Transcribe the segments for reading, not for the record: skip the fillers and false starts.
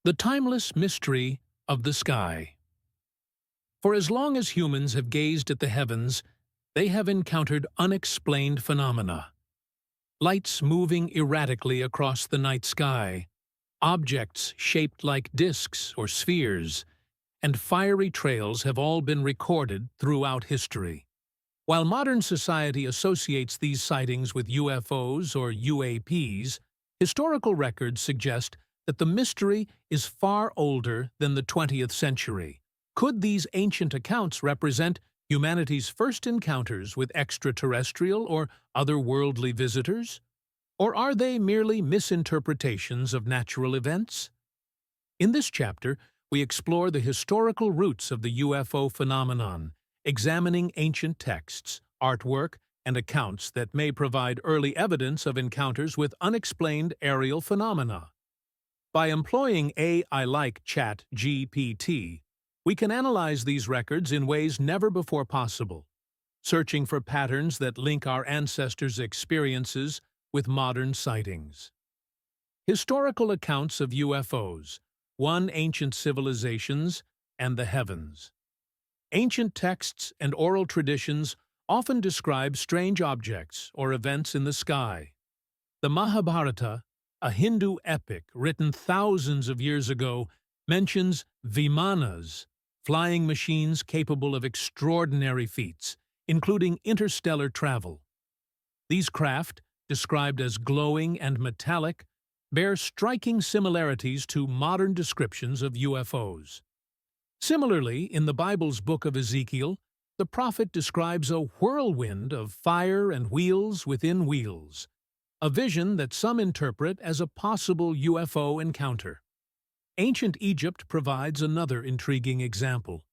The timeless mystery of the sky. For as long as humans have gazed at the heavens, they have encountered unexplained phenomena. Lights moving erratically across the night sky, objects shaped like disks or spheres, and fiery trails have all been recorded throughout history. While modern society associates these sightings with UFOs or UAPs, historical records suggest that the mystery is far older than the 20th century. Could these ancient accounts represent humanity's first encounters with extraterrestrial or otherworldly visitors? Or are they merely misinterpretations of natural events? In this chapter, we explore the historical roots of the UFO phenomenon, examining ancient texts, artwork, and accounts that may provide early evidence of encounters with unexplained aerial phenomena. By employing AI like ChatGPT, we can analyze these records in ways never before possible, searching for patterns that link our ancestors' experiences with modern sightings. Historical accounts of UFOs, one ancient civilizations, and the heavens. Ancient texts and oral traditions often describe strange objects or events in the sky. The Mahabharata, a Hindu epic written thousands of years ago, mentions vimanas, flying machines capable of extraordinary feats, including interstellar travel. These craft, described as glowing and metallic, bear striking similarities to modern descriptions of UFOs. Similarly, in the Bible's book of Ezekiel, the prophet describes a whirlwind of fire and wheels within wheels, a vision that some interpret as a possible UFO encounter. Ancient Egypt provides another intriguing example.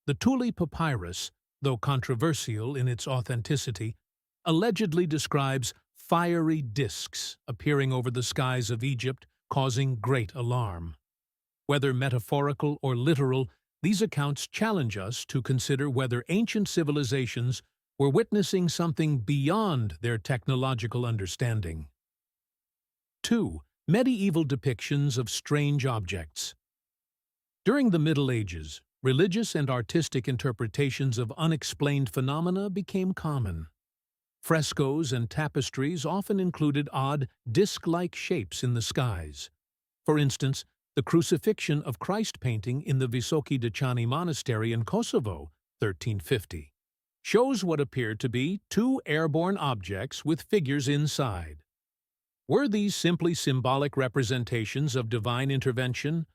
The Thule papyrus, though controversial in its authenticity, allegedly describes fiery disks appearing over the skies of Egypt, causing great alarm. Whether metaphorical or literal, these accounts challenge us to consider whether ancient civilizations were witnessing something beyond their technological understanding. 2. Medieval depictions of strange objects. During the Middle Ages, religious and artistic interpretations of unexplained phenomena became common. Frescoes and tapestries often included odd, disc-like shapes in the skies. For instance, the Crucifixion of Christ painting in the Visoki Dechani Monastery in Kosovo, 1350, shows what appeared to be two airborne objects with figures inside. Were these simply symbolic representations of divine intervention,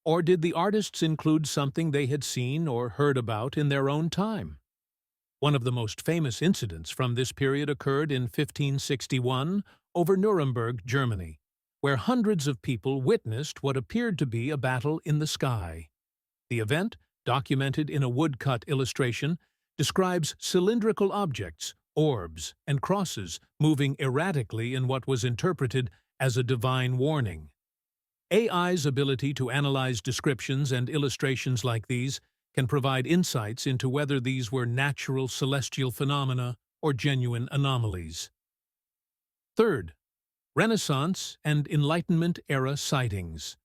or did the artists include something they had seen or heard about in their own time? One of the most famous incidents from this period occurred in 1561 over Nuremberg, Germany, where hundreds of people witnessed what appeared to be a battle in the sky. The event, documented in a woodcut illustration, describes cylindrical objects, orbs, and crosses moving erratically in what was interpreted as a divine warning. AI's ability to analyze descriptions and illustrations like these can provide insights into whether these were natural celestial phenomena or genuine anomalies. Third, Renaissance and Enlightenment-era sightings.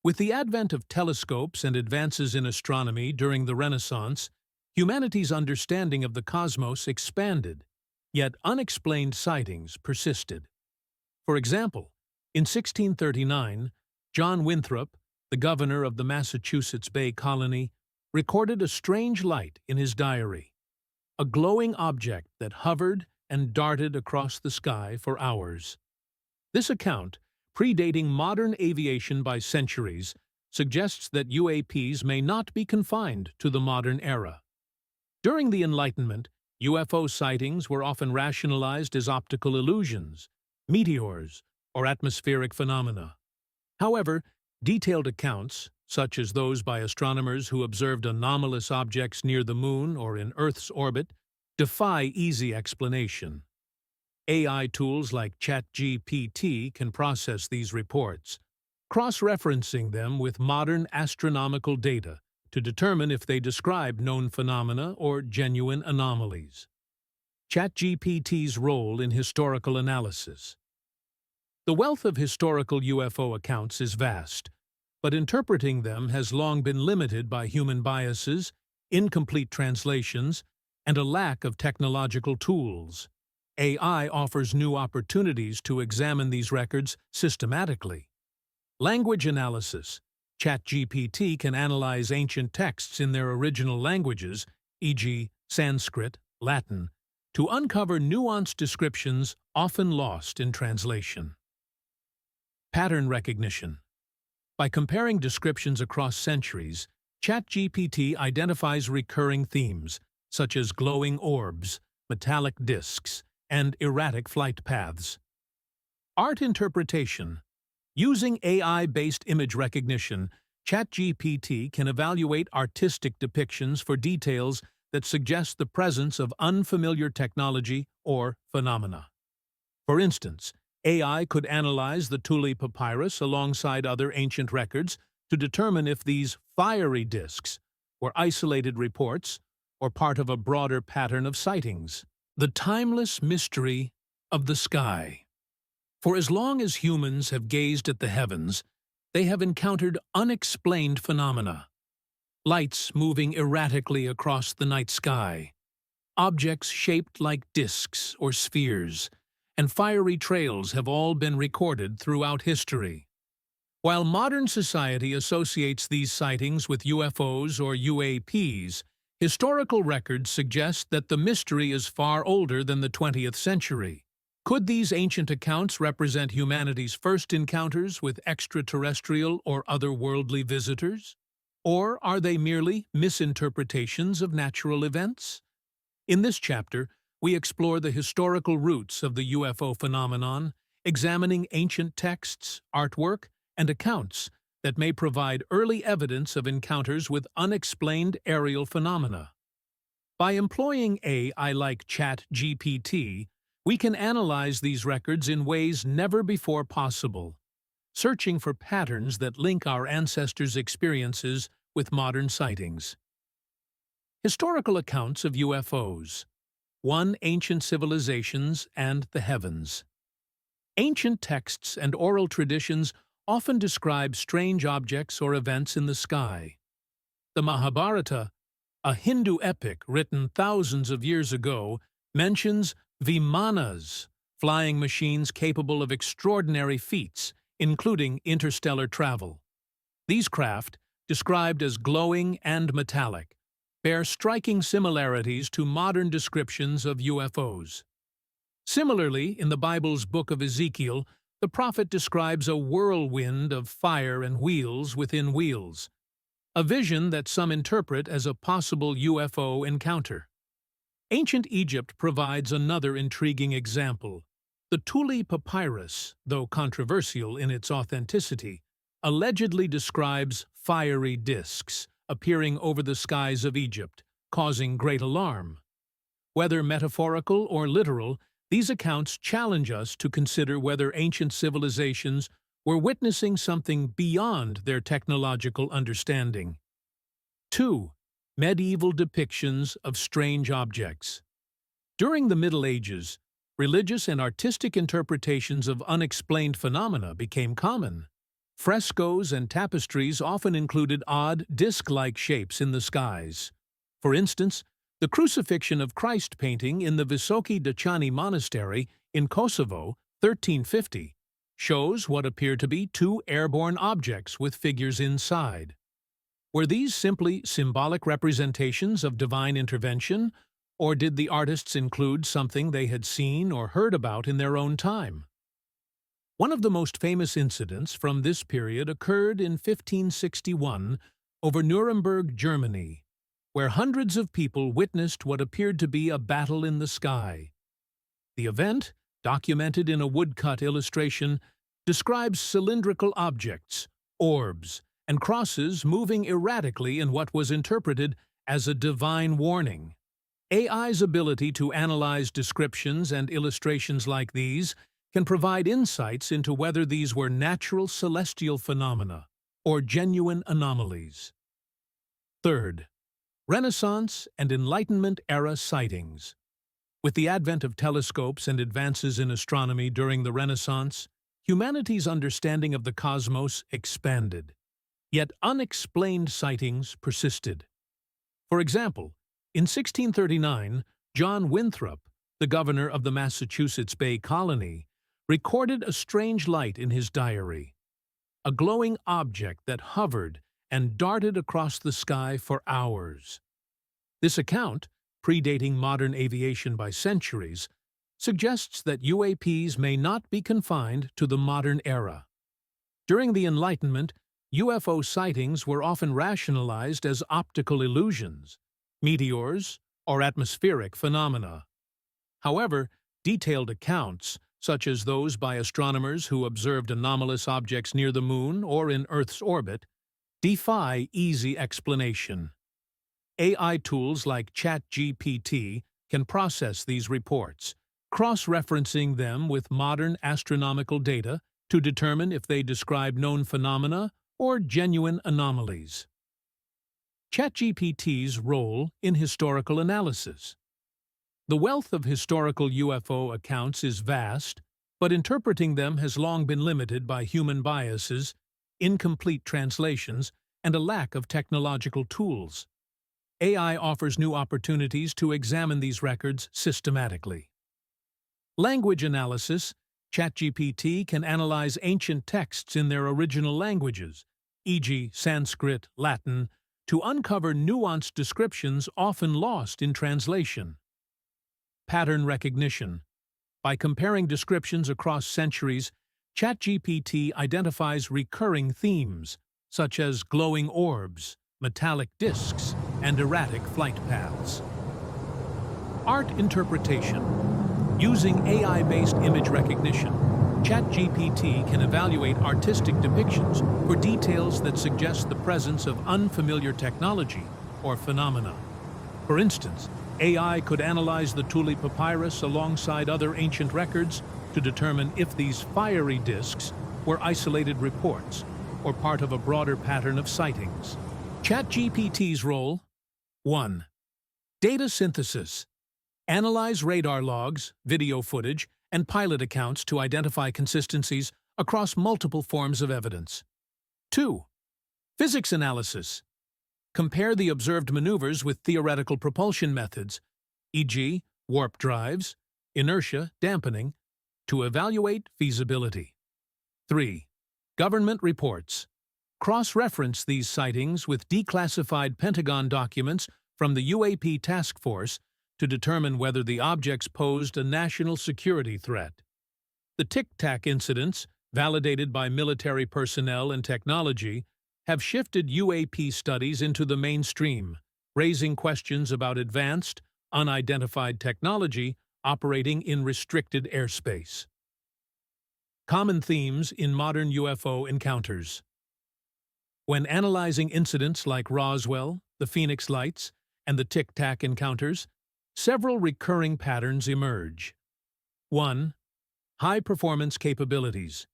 With the advent of telescopes and advances in astronomy during the Renaissance, humanity's understanding of the cosmos expanded, yet unexplained sightings persisted. For example, in 1639, John Winthrop, the governor of the Massachusetts Bay Colony, recorded a strange light in his diary, a glowing object that hovered and darted across the sky for hours. This account, predating modern aviation by centuries, suggests that UAPs may not be confined to the modern era. During the Enlightenment, UFO sightings were often rationalized as optical illusions, meteors, or atmospheric phenomena. However, detailed accounts, such as those by astronomers who observed anomalous objects near the Moon or in Earth's orbit, defy easy explanation. AI tools like ChatGPT can process these reports, cross-referencing them with modern astronomical data to determine if they describe known phenomena or genuine anomalies. ChatGPT's role in historical analysis. The wealth of historical UFO accounts is vast, but interpreting them has long been limited by human biases, incomplete translations, and a lack of technological tools. AI offers new opportunities to examine these records systematically. Language analysis. ChatGPT can analyze ancient texts in their original languages, e.g., Sanskrit, Latin, to uncover nuanced descriptions often lost in translation. Pattern recognition. By comparing descriptions across centuries, ChatGPT identifies recurring themes, such as glowing orbs, metallic disks, and erratic flight paths. Art interpretation. Using AI-based image recognition, ChatGPT can evaluate artistic depictions for details that suggest the presence of unfamiliar technology or phenomena. For instance, AI could analyze the Thule papyrus alongside other ancient records to determine if these fiery disks were isolated reports or part of a broader pattern of sightings. The timeless mystery of the sky. For as long as humans have gazed at the heavens, they have encountered unexplained phenomena. Lights moving erratically across the night sky, objects shaped like disks or spheres, and fiery trails have all been recorded throughout history. While modern society associates these sightings with UFOs or UAPs, historical records suggest that the mystery is far older than the 20th century. Could these ancient accounts represent humanity's first encounters with extraterrestrial or otherworldly visitors? Or are they merely misinterpretations of natural events? In this chapter, we explore the historical roots of the UFO phenomenon, examining ancient texts, artwork, and accounts that may provide early evidence of encounters with unexplained aerial phenomena. By employing AI like ChatGPT, we can analyze these records in ways never before possible, searching for patterns that link our ancestors' experiences with modern sightings. Historical accounts of UFOs. 1. Ancient civilizations and the heavens. Ancient texts and oral traditions often describe strange objects or events in the sky. The Mahabharata, a Hindu epic written thousands of years ago, mentions Vimanas, flying machines capable of extraordinary feats, including interstellar travel. These craft, described as glowing and metallic, bear striking similarities to modern descriptions of UFOs. Similarly, in the Bible's Book of Ezekiel, the prophet describes a whirlwind of fire and wheels within wheels, a vision that some interpret as a possible UFO encounter. Ancient Egypt provides another intriguing example. The Thule papyrus, though controversial in its authenticity, allegedly describes fiery disks appearing over the skies of Egypt, causing great alarm. Whether metaphorical or literal, these accounts challenge us to consider whether ancient civilizations were witnessing something beyond their technological understanding. 2. Medieval depictions of strange objects. During the Middle Ages, religious and artistic interpretations of unexplained phenomena became common. Frescoes and tapestries often included odd, disc-like shapes in the skies. For instance, the Crucifixion of Christ painting in the Visoki Dachani Monastery in Kosovo, 1350, shows what appear to be two airborne objects with figures inside. Were these simply symbolic representations of divine intervention, or did the artists include something they had seen or heard about in their own time? One of the most famous incidents from this period occurred in 1561 over Nuremberg, Germany, where hundreds of people witnessed what appeared to be a battle in the sky. The event, documented in a woodcut illustration, describes cylindrical objects, orbs, and crosses moving erratically in what was interpreted as a divine warning. AI's ability to analyze descriptions and illustrations like these can provide insights into whether these were natural celestial phenomena or genuine anomalies. 3. Renaissance and Enlightenment-era sightings. With the advent of telescopes and advances in astronomy during the Renaissance, humanity's understanding of the cosmos expanded. Yet unexplained sightings persisted. For example, in 1639, John Winthrop, the governor of the Massachusetts Bay Colony, recorded a strange light in his diary, a glowing object that hovered and darted across the sky for hours. This account, predating modern aviation by centuries, suggests that UAPs may not be confined to the modern era. During the Enlightenment, UFO sightings were often rationalized as optical illusions, meteors, or atmospheric phenomena. However, detailed accounts, such as those by astronomers who observed anomalous objects near the Moon or in Earth's orbit, defy easy explanation. AI tools like ChatGPT can process these reports, cross-referencing them with modern astronomical data to determine if they describe known phenomena or genuine anomalies. ChatGPT's role in historical analysis. The wealth of historical UFO accounts is vast, but interpreting them has long been limited by human biases, incomplete translations, and a lack of technological tools. AI offers new opportunities to examine these records systematically. Language analysis. ChatGPT can analyze ancient texts in their original languages, e.g. Sanskrit, Latin, to uncover nuanced descriptions often lost in translation. Pattern recognition. By comparing descriptions across centuries, ChatGPT identifies recurring themes, such as glowing orbs, metallic disks, and erratic flight paths. Art interpretation. Using AI-based image recognition, ChatGPT can evaluate artistic depictions for details that suggest the presence of unfamiliar technology or phenomena. For instance, AI could analyze the Thule papyrus alongside other ancient records to determine if these fiery disks were isolated reports or part of a broader pattern of sightings. ChatGPT's role. 1. Data synthesis. Analyze radar logs, video footage, and pilot accounts to identify consistencies across multiple forms of evidence. 2. Physics analysis. Compare the observed maneuvers with theoretical propulsion methods, e.g., warp drives, inertia, dampening, to evaluate feasibility. 3. Government reports. Cross-reference these sightings with declassified Pentagon documents from the UAP task force to determine whether the objects posed a national security threat. The Tic Tac incidents, validated by military personnel and technology, have shifted UAP studies into the mainstream, raising questions about advanced, unidentified technology operating in restricted airspace. Common themes in modern UFO encounters. When analyzing incidents like Roswell, the Phoenix Lights, and the Tic Tac encounters, several recurring patterns emerge. 1. High-performance capabilities.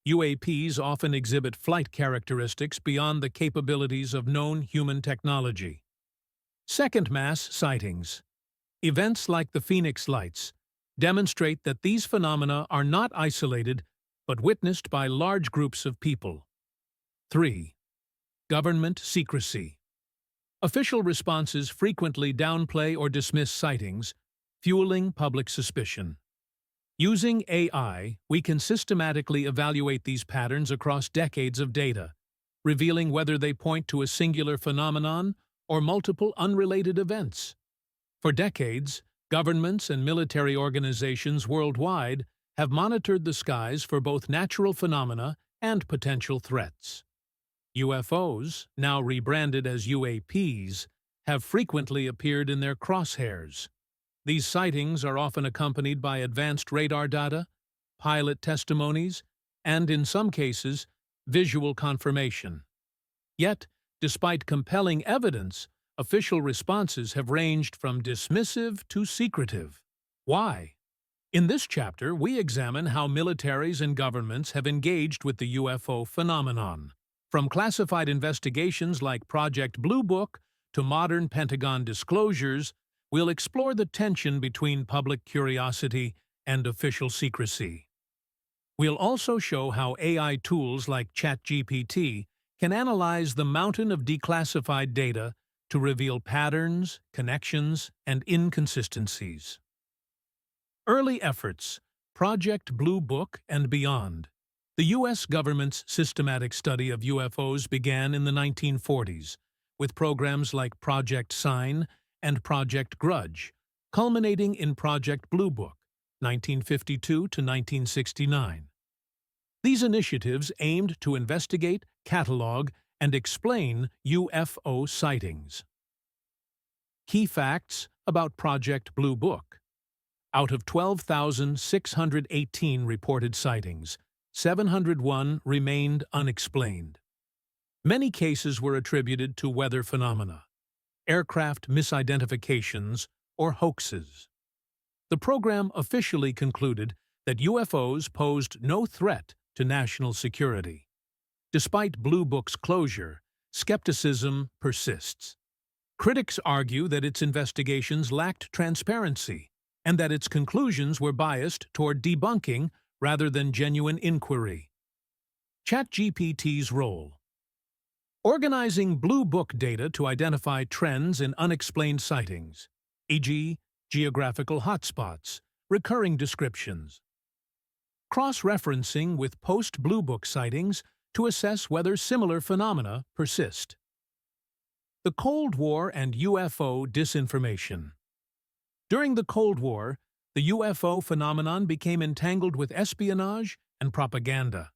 UAPs often exhibit flight characteristics beyond the capabilities of known human technology. Second, mass sightings. Events like the Phoenix Lights demonstrate that these phenomena are not isolated but witnessed by large groups of people. 3. Government secrecy. Official responses frequently downplay or dismiss sightings, fueling public suspicion. Using AI, we can systematically evaluate these patterns across decades of data, revealing whether they point to a singular phenomenon or multiple unrelated events. For decades, governments and military organizations worldwide have monitored the skies for both natural phenomena and potential threats. UFOs, now rebranded as UAPs, have frequently appeared in their crosshairs. These sightings are often accompanied by advanced radar data, pilot testimonies, and, in some cases, visual confirmation. Yet, despite compelling evidence, official responses have ranged from dismissive to secretive. Why? In this chapter, we examine how militaries and governments have engaged with the UFO phenomenon. From classified investigations like Project Blue Book to modern Pentagon disclosures, we'll explore the tension between public curiosity and official secrecy. We'll also show how AI tools like ChatGPT can analyze the mountain of declassified data to reveal patterns, connections, and inconsistencies. Early efforts, Project Blue Book and beyond. The U.S. government's systematic study of UFOs began in the 1940s, with programs like Project Sign and Project Grudge, culminating in Project Blue Book, 1952 to 1969. These initiatives aimed to investigate, catalog, and explain UFO sightings. Key facts about Project Blue Book. Out of 12,618 reported sightings, 701 remained unexplained. Many cases were attributed to weather phenomena, aircraft misidentifications, or hoaxes. The program officially concluded that UFOs posed no threat to national security. Despite Blue Book's closure, skepticism persists. Critics argue that its investigations lacked transparency and that its conclusions were biased toward debunking rather than genuine inquiry. ChatGPT's role. Organizing Blue Book data to identify trends in unexplained sightings, e.g., geographical hotspots, recurring descriptions. Cross-referencing with post-Blue Book sightings to assess whether similar phenomena persist. The Cold War and UFO disinformation. During the Cold War, the UFO phenomenon became entangled with espionage and propaganda.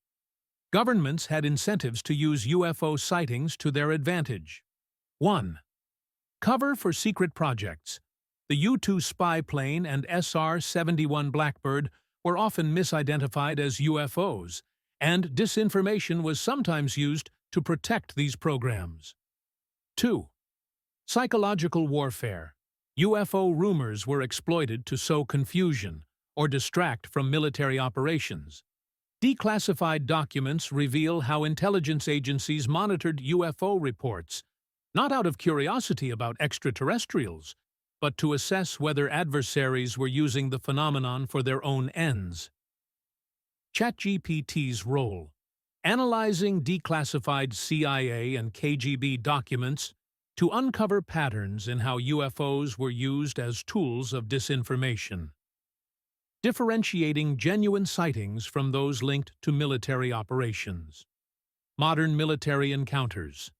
Governments had incentives to use UFO sightings to their advantage. 1. Cover for secret projects. The U-2 spy plane and SR-71 Blackbird were often misidentified as UFOs, and disinformation was sometimes used to protect these programs. 2. Psychological warfare. UFO rumors were exploited to sow confusion or distract from military operations. Declassified documents reveal how intelligence agencies monitored UFO reports, not out of curiosity about extraterrestrials, but to assess whether adversaries were using the phenomenon for their own ends. ChatGPT's role. Analyzing declassified CIA and KGB documents to uncover patterns in how UFOs were used as tools of disinformation. Differentiating genuine sightings from those linked to military operations. Modern military encounters.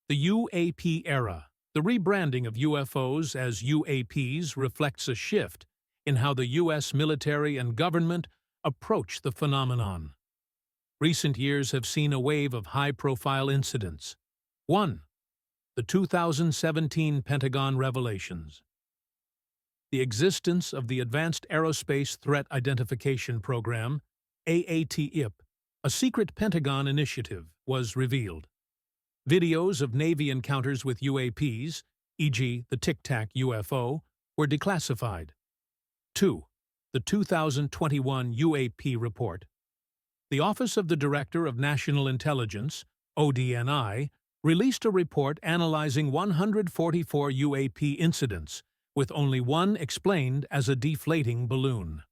The UAP era. The rebranding of UFOs as UAPs reflects a shift in how the U.S. military and government approach the phenomenon. Recent years have seen a wave of high-profile incidents. 1. The 2017 Pentagon revelations. The existence of the Advanced Aerospace Threat Identification Program, AATIP, a secret Pentagon initiative, was revealed. Videos of Navy encounters with UAPs, e.g. the Tic Tac UFO, were declassified. 2. The 2021 UAP report. The Office of the Director of National Intelligence, ODNI, released a report analyzing 144 UAP incidents, with only one explained as a deflating balloon.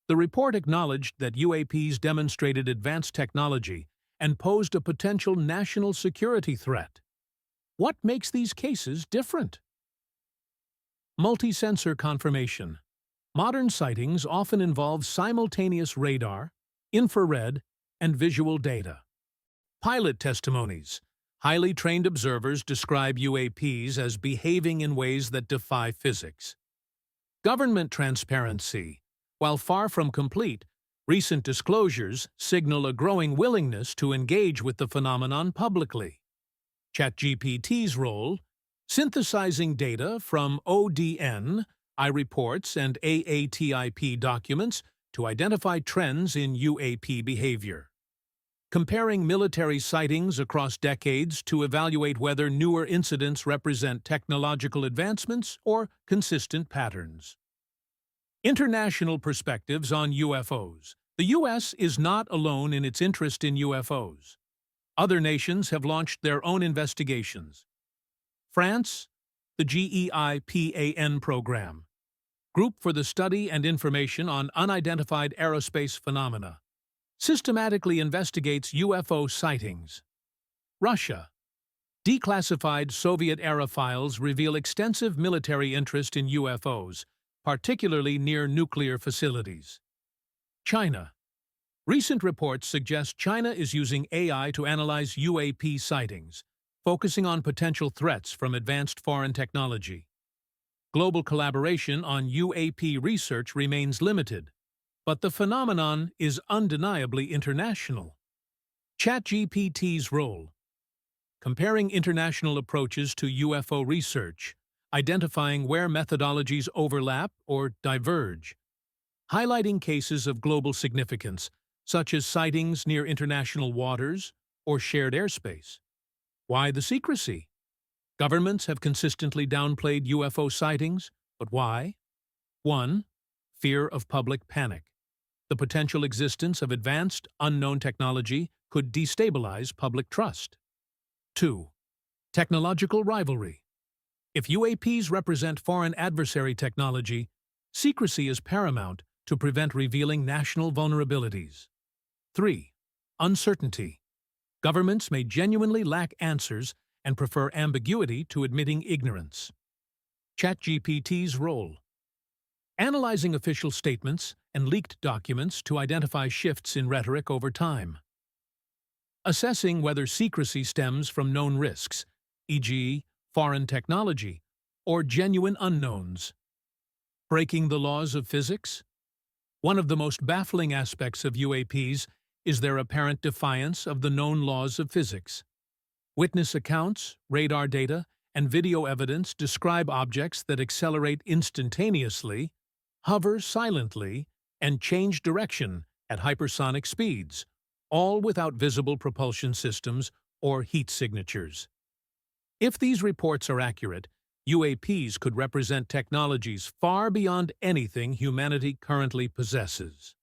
The report acknowledged that UAPs demonstrated advanced technology and posed a potential national security threat. What makes these cases different? Multi-sensor confirmation. Modern sightings often involve simultaneous radar, infrared, and visual data. Pilot testimonies. Highly trained observers describe UAPs as behaving in ways that defy physics. Government transparency. While far from complete, recent disclosures signal a growing willingness to engage with the phenomenon publicly. ChatGPT's role, synthesizing data from ODN, I-reports, and AATIP documents to identify trends in UAP behavior. Comparing military sightings across decades to evaluate whether newer incidents represent technological advancements or consistent patterns. International perspectives on UFOs. The U.S. is not alone in its interest in UFOs. Other nations have launched their own investigations. France, the GEIPAN program, Group for the Study and Information on Unidentified Aerospace Phenomena, systematically investigates UFO sightings. Russia. Declassified Soviet-era files reveal extensive military interest in UFOs, particularly near nuclear facilities. China. Recent reports suggest China is using AI to analyze UAP sightings, focusing on potential threats from advanced foreign technology. Global collaboration on UAP research remains limited, but the phenomenon is undeniably international. ChatGPT's role. Comparing international approaches to UFO research, identifying where methodologies overlap or diverge, highlighting cases of global significance, such as sightings near international waters or shared airspace. Why the secrecy? Governments have consistently downplayed UFO sightings, but why? 1. Fear of public panic. The potential existence of advanced, unknown technology could destabilize public trust. 2. Technological rivalry. If UAPs represent foreign adversary technology, secrecy is paramount to prevent revealing national vulnerabilities. 3. Uncertainty. Governments may genuinely lack answers and prefer ambiguity to admitting ignorance. ChatGPT's role. Analyzing official statements and leaked documents to identify shifts in rhetoric over time. Assessing whether secrecy stems from known risks, e.g., foreign technology, or genuine unknowns. Breaking the laws of physics. One of the most baffling aspects of UAPs is their apparent defiance of the known laws of physics. Witness accounts, radar data, and video evidence describe objects that accelerate instantaneously, hover silently, and change direction at hypersonic speeds, all without visible propulsion systems or heat signatures. If these reports are accurate, UAPs could represent technologies far beyond anything humanity currently possesses.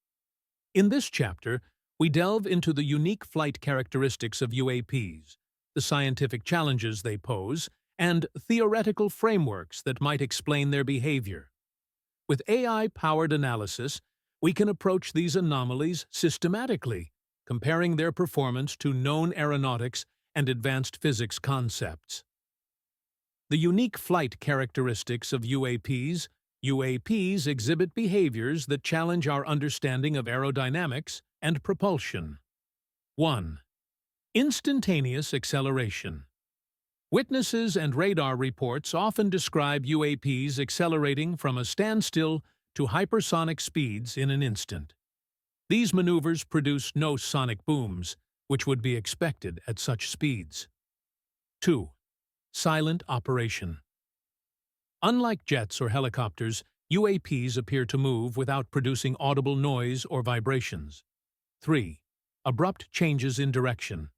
In this chapter, we delve into the unique flight characteristics of UAPs, the scientific challenges they pose, and theoretical frameworks that might explain their behavior. With AI-powered analysis, we can approach these anomalies systematically, comparing their performance to known aeronautics and advanced physics concepts. The unique flight characteristics of UAPs. UAPs exhibit behaviors that challenge our understanding of aerodynamics and propulsion. 1. Instantaneous acceleration. Witnesses and radar reports often describe UAPs accelerating from a standstill to hypersonic speeds in an instant. These maneuvers produce no sonic booms, which would be expected at such speeds. 2. Silent operation. Unlike jets or helicopters, UAPs appear to move without producing audible noise or vibrations. 3. Abrupt changes in direction.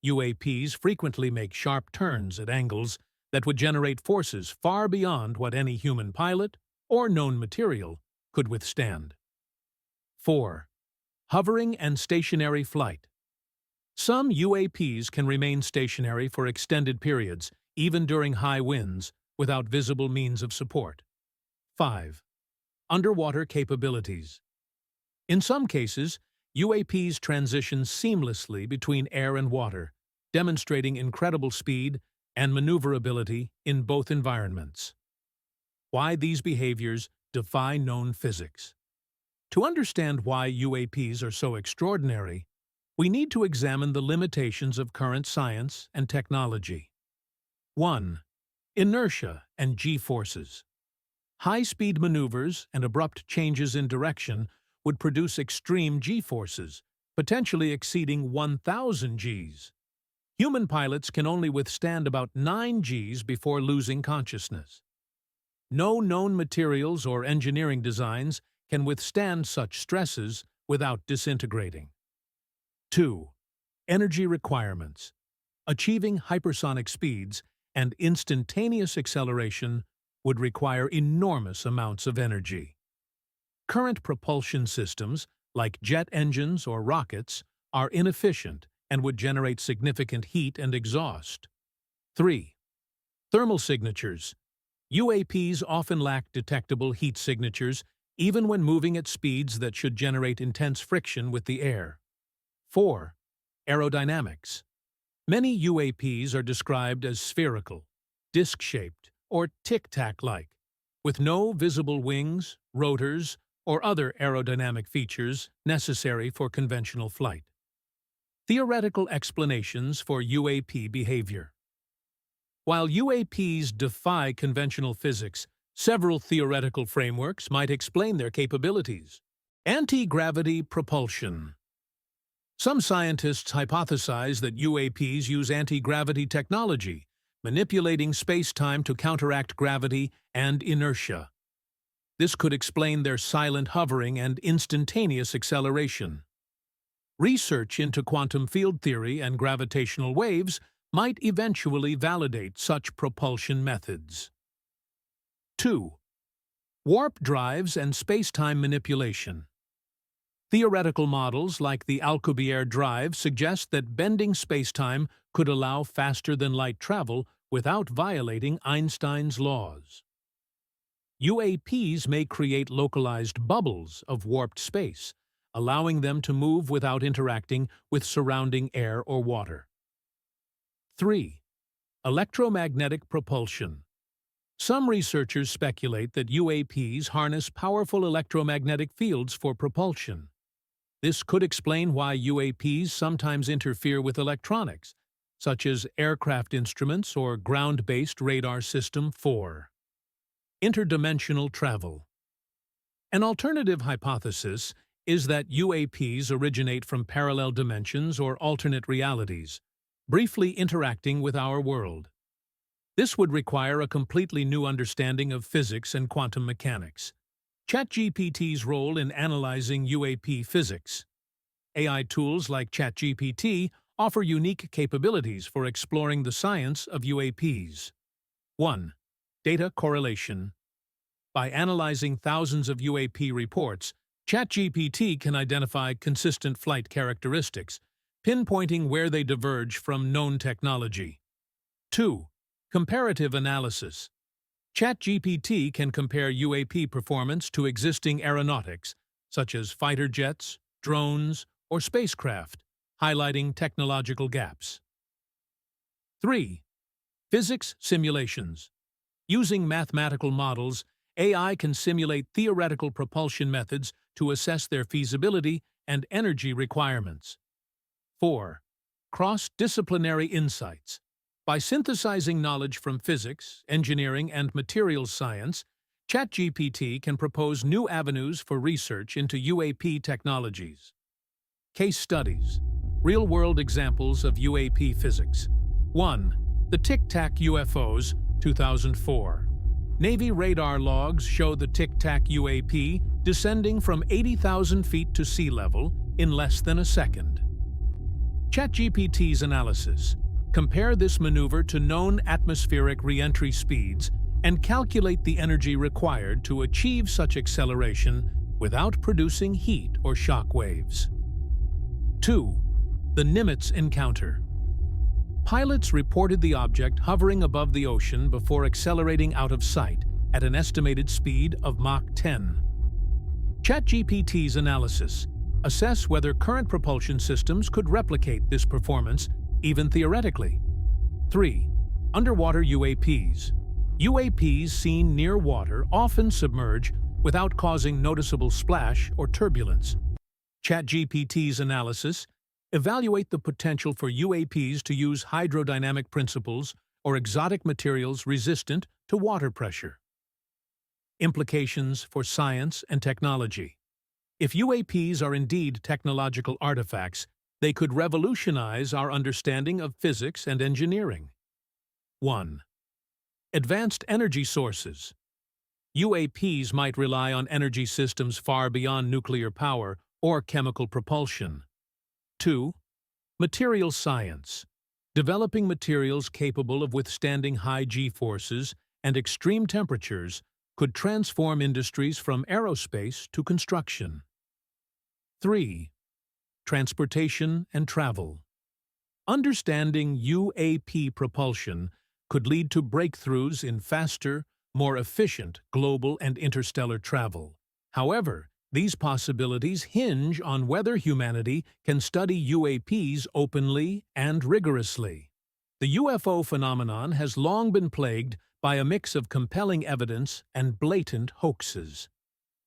UAPs frequently make sharp turns at angles that would generate forces far beyond what any human pilot or known material could withstand. 4. Hovering and stationary flight. Some UAPs can remain stationary for extended periods, even during high winds, without visible means of support. 5. Underwater capabilities. In some cases, UAPs transition seamlessly between air and water, demonstrating incredible speed and maneuverability in both environments. Why these behaviors defy known physics. To understand why UAPs are so extraordinary, we need to examine the limitations of current science and technology. 1. Inertia and G-forces. High-speed maneuvers and abrupt changes in direction would produce extreme G-forces, potentially exceeding 1,000 Gs. Human pilots can only withstand about 9 Gs before losing consciousness. No known materials or engineering designs can withstand such stresses without disintegrating. 2. Energy requirements. Achieving hypersonic speeds and instantaneous acceleration would require enormous amounts of energy. Current propulsion systems, like jet engines or rockets, are inefficient and would generate significant heat and exhaust. 3. Thermal signatures. UAPs often lack detectable heat signatures even when moving at speeds that should generate intense friction with the air. 4. Aerodynamics. Many UAPs are described as spherical, disc-shaped, or tic-tac-like, with no visible wings, rotors, or other aerodynamic features necessary for conventional flight. Theoretical explanations for UAP behavior. While UAPs defy conventional physics, several theoretical frameworks might explain their capabilities. Anti-gravity propulsion. Some scientists hypothesize that UAPs use anti-gravity technology, manipulating space-time to counteract gravity and inertia. This could explain their silent hovering and instantaneous acceleration. Research into quantum field theory and gravitational waves might eventually validate such propulsion methods. 2. Warp drives and space-time manipulation. Theoretical models like the Alcubierre drive suggest that bending spacetime could allow faster-than-light travel without violating Einstein's laws. UAPs may create localized bubbles of warped space, allowing them to move without interacting with surrounding air or water. 3. Electromagnetic propulsion. Some researchers speculate that UAPs harness powerful electromagnetic fields for propulsion. This could explain why UAPs sometimes interfere with electronics, such as aircraft instruments or ground-based radar system 4. Interdimensional travel. An alternative hypothesis is that UAPs originate from parallel dimensions or alternate realities, briefly interacting with our world. This would require a completely new understanding of physics and quantum mechanics. ChatGPT's role in analyzing UAP physics. AI tools like ChatGPT offer unique capabilities for exploring the science of UAPs. 1. Data correlation. By analyzing thousands of UAP reports, ChatGPT can identify consistent flight characteristics, pinpointing where they diverge from known technology. 2. Comparative analysis. ChatGPT can compare UAP performance to existing aeronautics, such as fighter jets, drones, or spacecraft, highlighting technological gaps. 3. Physics simulations. Using mathematical models, AI can simulate theoretical propulsion methods to assess their feasibility and energy requirements. 4. Cross-disciplinary insights. By synthesizing knowledge from physics, engineering, and materials science, ChatGPT can propose new avenues for research into UAP technologies. Case studies. Real-world examples of UAP physics. 1. The Tic Tac UFOs, 2004. Navy radar logs show the Tic Tac UAP descending from 80,000 feet to sea level in less than a second. ChatGPT's analysis. Compare this maneuver to known atmospheric re-entry speeds and calculate the energy required to achieve such acceleration without producing heat or shock waves. 2. The Nimitz encounter. Pilots reported the object hovering above the ocean before accelerating out of sight at an estimated speed of Mach 10. ChatGPT's analysis. Assess whether current propulsion systems could replicate this performance, even theoretically. 3. Underwater UAPs. UAPs seen near water often submerge without causing noticeable splash or turbulence. ChatGPT's analysis. Evaluate the potential for UAPs to use hydrodynamic principles or exotic materials resistant to water pressure. Implications for science and technology. If UAPs are indeed technological artifacts, they could revolutionize our understanding of physics and engineering. 1. Advanced energy sources. UAPs might rely on energy systems far beyond nuclear power or chemical propulsion. 2. Material science. Developing materials capable of withstanding high G-forces and extreme temperatures could transform industries from aerospace to construction. 3. Transportation and travel. Understanding UAP propulsion could lead to breakthroughs in faster, more efficient global and interstellar travel. However, These possibilities hinge on whether humanity can study UAPs openly and rigorously. The UFO phenomenon has long been plagued by a mix of compelling evidence and blatant hoaxes.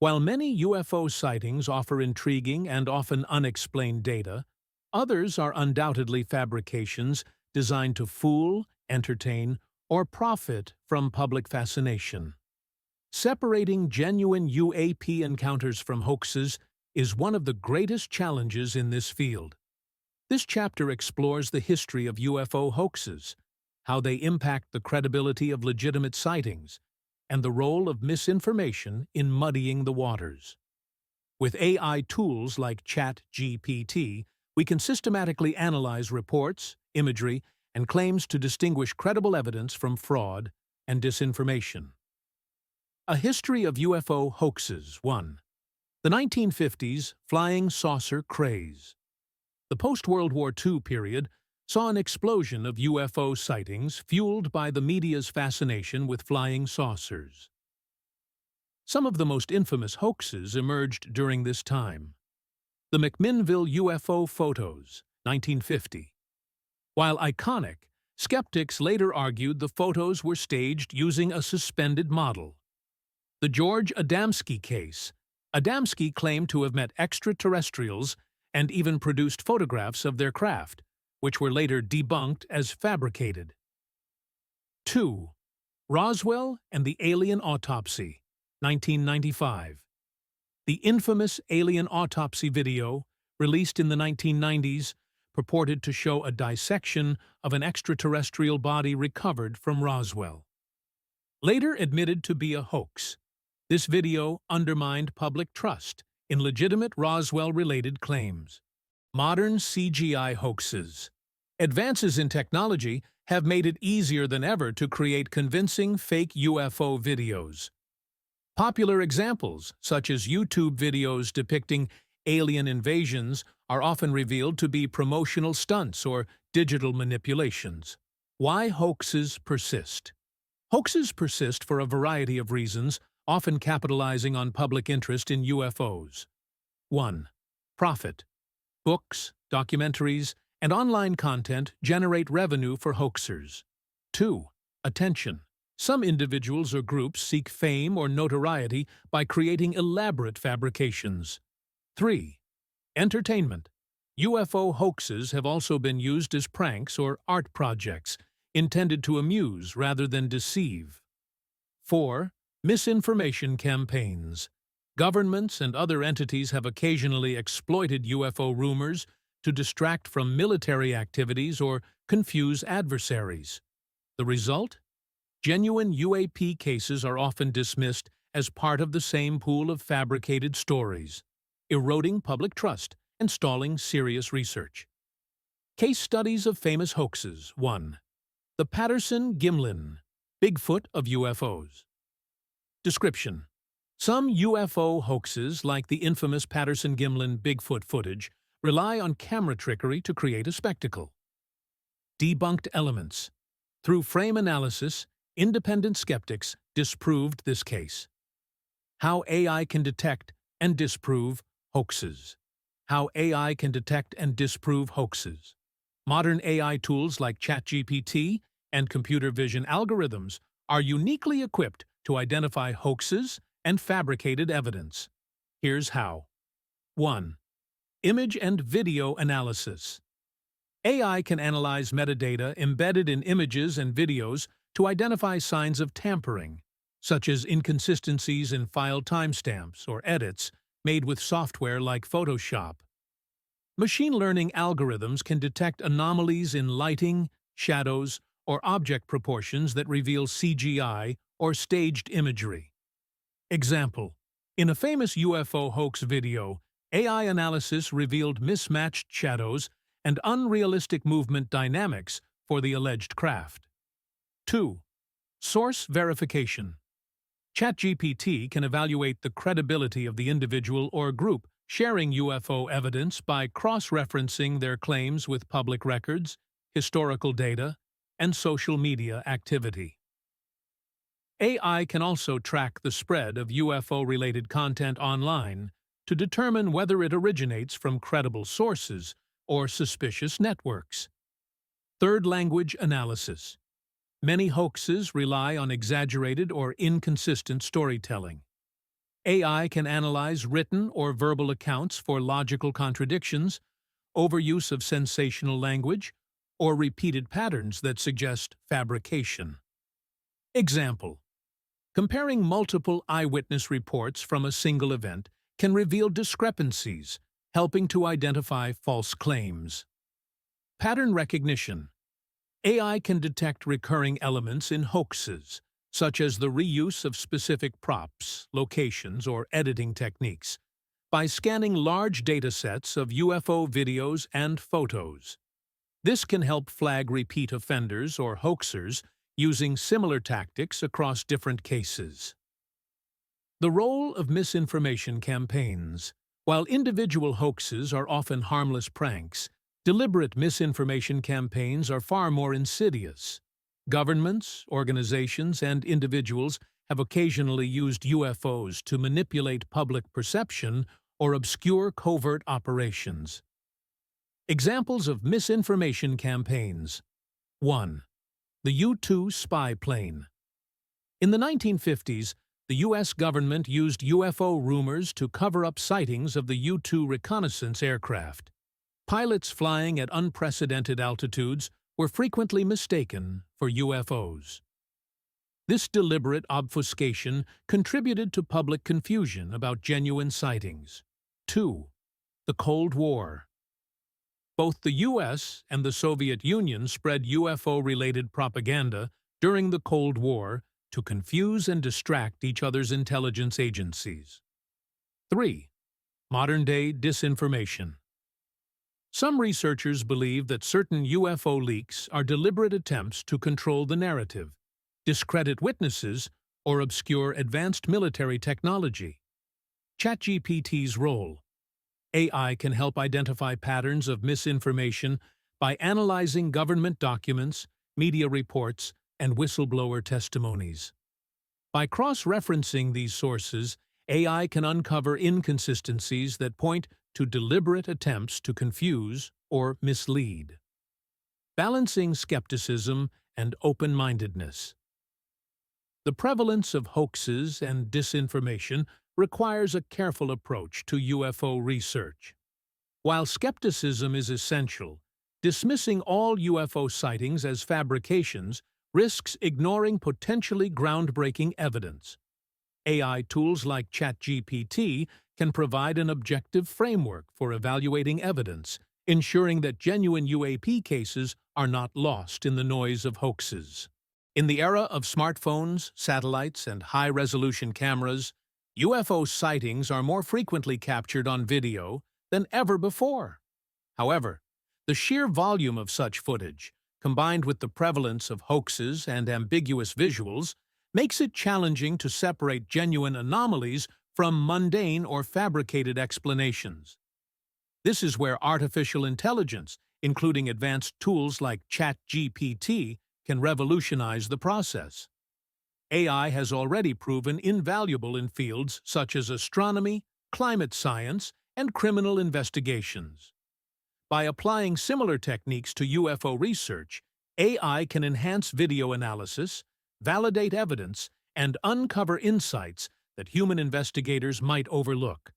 While many UFO sightings offer intriguing and often unexplained data, others are undoubtedly fabrications designed to fool, entertain, or profit from public fascination. Separating genuine UAP encounters from hoaxes is one of the greatest challenges in this field. This chapter explores the history of UFO hoaxes, how they impact the credibility of legitimate sightings, and the role of misinformation in muddying the waters. With AI tools like ChatGPT, we can systematically analyze reports, imagery, and claims to distinguish credible evidence from fraud and disinformation. A history of UFO hoaxes. 1. The 1950s flying saucer craze. The post-World War II period saw an explosion of UFO sightings fueled by the media's fascination with flying saucers. Some of the most infamous hoaxes emerged during this time. The McMinnville UFO photos, 1950. While iconic, skeptics later argued the photos were staged using a suspended model. The George Adamski case. Adamski claimed to have met extraterrestrials and even produced photographs of their craft, which were later debunked as fabricated. 2. Roswell and the Alien Autopsy, 1995. The infamous alien autopsy video, released in the 1990s, purported to show a dissection of an extraterrestrial body recovered from Roswell. Later admitted to be a hoax, this video undermined public trust in legitimate Roswell-related claims. Modern CGI hoaxes. Advances in technology have made it easier than ever to create convincing fake UFO videos. Popular examples, such as YouTube videos depicting alien invasions, are often revealed to be promotional stunts or digital manipulations. Why hoaxes persist? Hoaxes persist for a variety of reasons, often capitalizing on public interest in UFOs. 1. Profit. Books, documentaries, and online content generate revenue for hoaxers. 2. Attention. Some individuals or groups seek fame or notoriety by creating elaborate fabrications. 3. Entertainment. UFO hoaxes have also been used as pranks or art projects, intended to amuse rather than deceive. 4. Misinformation campaigns. Governments and other entities have occasionally exploited UFO rumors to distract from military activities or confuse adversaries. The result? Genuine UAP cases are often dismissed as part of the same pool of fabricated stories, eroding public trust and stalling serious research. Case studies of famous hoaxes. 1. The Patterson-Gimlin Bigfoot of UFOs. Description: some UFO hoaxes, like the infamous Patterson-Gimlin Bigfoot footage, rely on camera trickery to create a spectacle. Debunked elements. Through frame analysis, independent skeptics disproved this case. How AI can detect and disprove hoaxes. How AI can detect and disprove hoaxes. Modern AI tools like ChatGPT and computer vision algorithms are uniquely equipped to identify hoaxes and fabricated evidence. Here's how. 1. Image and video analysis. AI can analyze metadata embedded in images and videos to identify signs of tampering, such as inconsistencies in file timestamps or edits made with software like Photoshop. Machine learning algorithms can detect anomalies in lighting, shadows, or object proportions that reveal CGI or staged imagery. Example: in a famous UFO hoax video, AI analysis revealed mismatched shadows and unrealistic movement dynamics for the alleged craft. 2. Source verification. ChatGPT can evaluate the credibility of the individual or group sharing UFO evidence by cross-referencing their claims with public records, historical data, and social media activity. AI can also track the spread of UFO-related content online, to determine whether it originates from credible sources or suspicious networks. Third, language analysis. Many hoaxes rely on exaggerated or inconsistent storytelling. AI can analyze written or verbal accounts for logical contradictions, overuse of sensational language, or repeated patterns that suggest fabrication. Example: comparing multiple eyewitness reports from a single event can reveal discrepancies, helping to identify false claims. Pattern recognition. AI can detect recurring elements in hoaxes, such as the reuse of specific props, locations, or editing techniques, by scanning large datasets of UFO videos and photos. This can help flag repeat offenders or hoaxers using similar tactics across different cases. The role of misinformation campaigns. While individual hoaxes are often harmless pranks, deliberate misinformation campaigns are far more insidious. Governments, organizations, and individuals have occasionally used UFOs to manipulate public perception or obscure covert operations. Examples of misinformation campaigns. 1. The U-2 spy plane. In the 1950s, the U.S. government used UFO rumors to cover up sightings of the U-2 reconnaissance aircraft. Pilots flying at unprecedented altitudes were frequently mistaken for UFOs. This deliberate obfuscation contributed to public confusion about genuine sightings. 2. The Cold War. Both the U.S. and the Soviet Union spread UFO-related propaganda during the Cold War to confuse and distract each other's intelligence agencies. 3. Modern-day disinformation. Some researchers believe that certain UFO leaks are deliberate attempts to control the narrative, discredit witnesses, or obscure advanced military technology. ChatGPT's role. AI can help identify patterns of misinformation by analyzing government documents, media reports, and whistleblower testimonies. By cross-referencing these sources, AI can uncover inconsistencies that point to deliberate attempts to confuse or mislead. Balancing skepticism and open-mindedness. The prevalence of hoaxes and disinformation requires a careful approach to UFO research. While skepticism is essential, dismissing all UFO sightings as fabrications risks ignoring potentially groundbreaking evidence. AI tools like ChatGPT can provide an objective framework for evaluating evidence, ensuring that genuine UAP cases are not lost in the noise of hoaxes. In the era of smartphones, satellites, and high-resolution cameras, UFO sightings are more frequently captured on video than ever before. However, the sheer volume of such footage, combined with the prevalence of hoaxes and ambiguous visuals, makes it challenging to separate genuine anomalies from mundane or fabricated explanations. This is where artificial intelligence, including advanced tools like ChatGPT, can revolutionize the process. AI has already proven invaluable in fields such as astronomy, climate science, and criminal investigations. By applying similar techniques to UFO research, AI can enhance video analysis, validate evidence, and uncover insights that human investigators might overlook.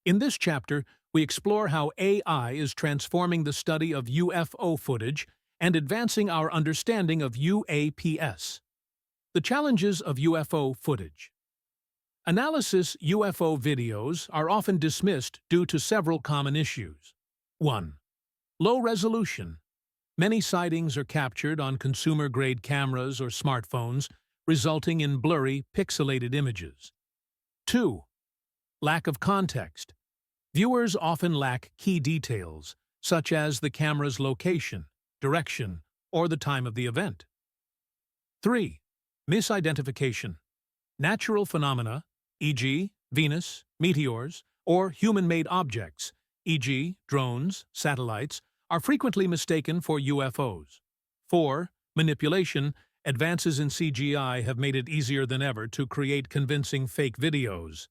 In this chapter, we explore how AI is transforming the study of UFO footage and advancing our understanding of UAPs. The challenges of UFO footage. Analysis UFO videos are often dismissed due to several common issues. 1. Low resolution. Many sightings are captured on consumer-grade cameras or smartphones, resulting in blurry, pixelated images. 2. Lack of context. Viewers often lack key details, such as the camera's location, direction, or the time of the event. 3. Misidentification. Natural phenomena, e.g., Venus, meteors, or human-made objects, e.g., drones, satellites, are frequently mistaken for UFOs. 4. Manipulation. Advances in CGI have made it easier than ever to create convincing fake videos.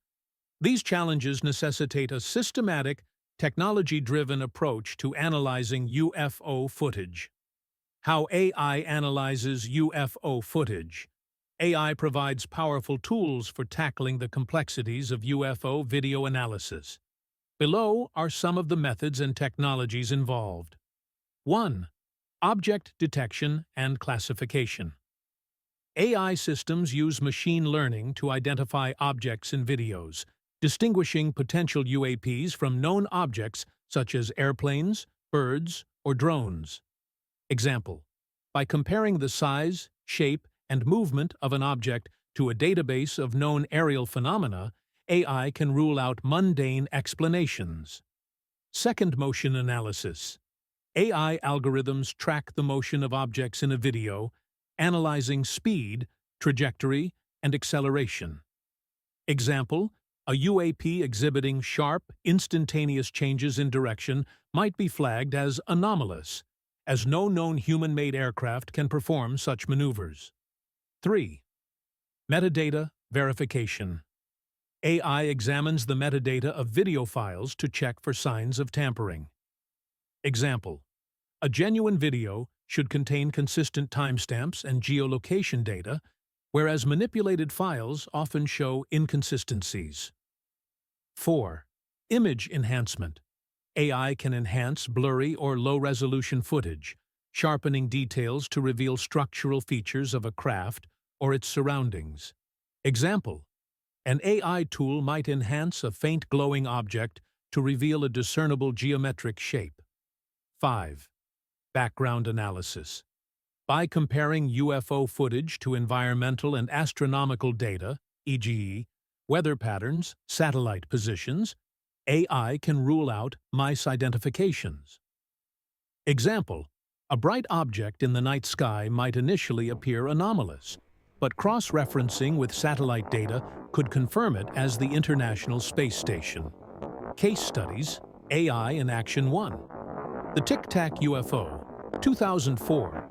These challenges necessitate a systematic, technology-driven approach to analyzing UFO footage. How AI analyzes UFO footage. AI provides powerful tools for tackling the complexities of UFO video analysis. Below are some of the methods and technologies involved. 1. Object detection and classification. AI systems use machine learning to identify objects in videos, distinguishing potential UAPs from known objects such as airplanes, birds, or drones. Example: by comparing the size, shape, and movement of an object to a database of known aerial phenomena, AI can rule out mundane explanations. Second, motion analysis. AI algorithms track the motion of objects in a video, analyzing speed, trajectory, and acceleration. Example: a UAP exhibiting sharp, instantaneous changes in direction might be flagged as anomalous, as no known human-made aircraft can perform such maneuvers. 3. Metadata verification. AI examines the metadata of video files to check for signs of tampering. Example: a genuine video should contain consistent timestamps and geolocation data, whereas manipulated files often show inconsistencies. 4. Image enhancement. AI can enhance blurry or low-resolution footage, sharpening details to reveal structural features of a craft or its surroundings. Example: an AI tool might enhance a faint glowing object to reveal a discernible geometric shape. 5. Background analysis. By comparing UFO footage to environmental and astronomical data, e.g., weather patterns, satellite positions, AI can rule out misidentifications. Example: a bright object in the night sky might initially appear anomalous, but cross-referencing with satellite data could confirm it as the International Space Station. Case studies: AI in Action 1. The Tic Tac UFO, 2004.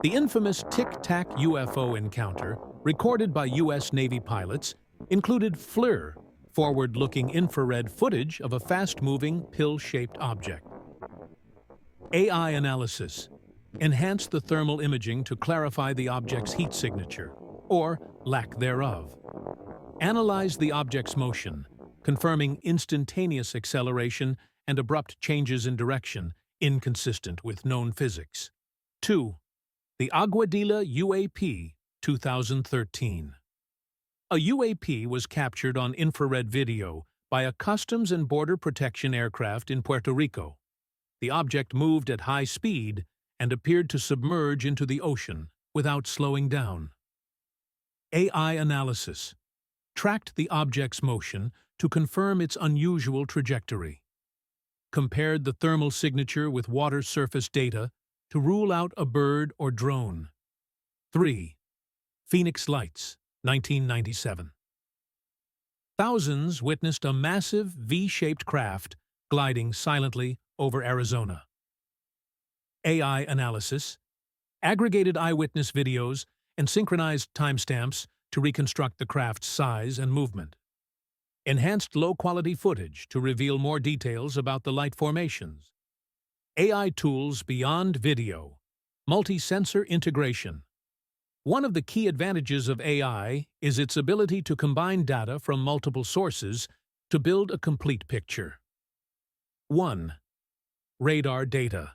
The infamous Tic Tac UFO encounter, recorded by U.S. Navy pilots, included FLIR, forward-looking infrared footage of a fast-moving, pill-shaped object. AI analysis. Enhance the thermal imaging to clarify the object's heat signature, or lack thereof. Analyze the object's motion, confirming instantaneous acceleration and abrupt changes in direction, inconsistent with known physics. 2. The Aguadilla UAP, 2013. A UAP was captured on infrared video by a Customs and Border Protection aircraft in Puerto Rico. The object moved at high speed and appeared to submerge into the ocean without slowing down. AI analysis. Tracked the object's motion to confirm its unusual trajectory. Compared the thermal signature with water surface data to rule out a bird or drone. 3. Phoenix Lights, 1997. Thousands witnessed a massive V-shaped craft gliding silently over Arizona. AI analysis. Aggregated eyewitness videos and synchronized timestamps to reconstruct the craft's size and movement. Enhanced low-quality footage to reveal more details about the light formations. AI tools beyond video. Multi-sensor integration. One of the key advantages of AI is its ability to combine data from multiple sources to build a complete picture. 1. Radar data.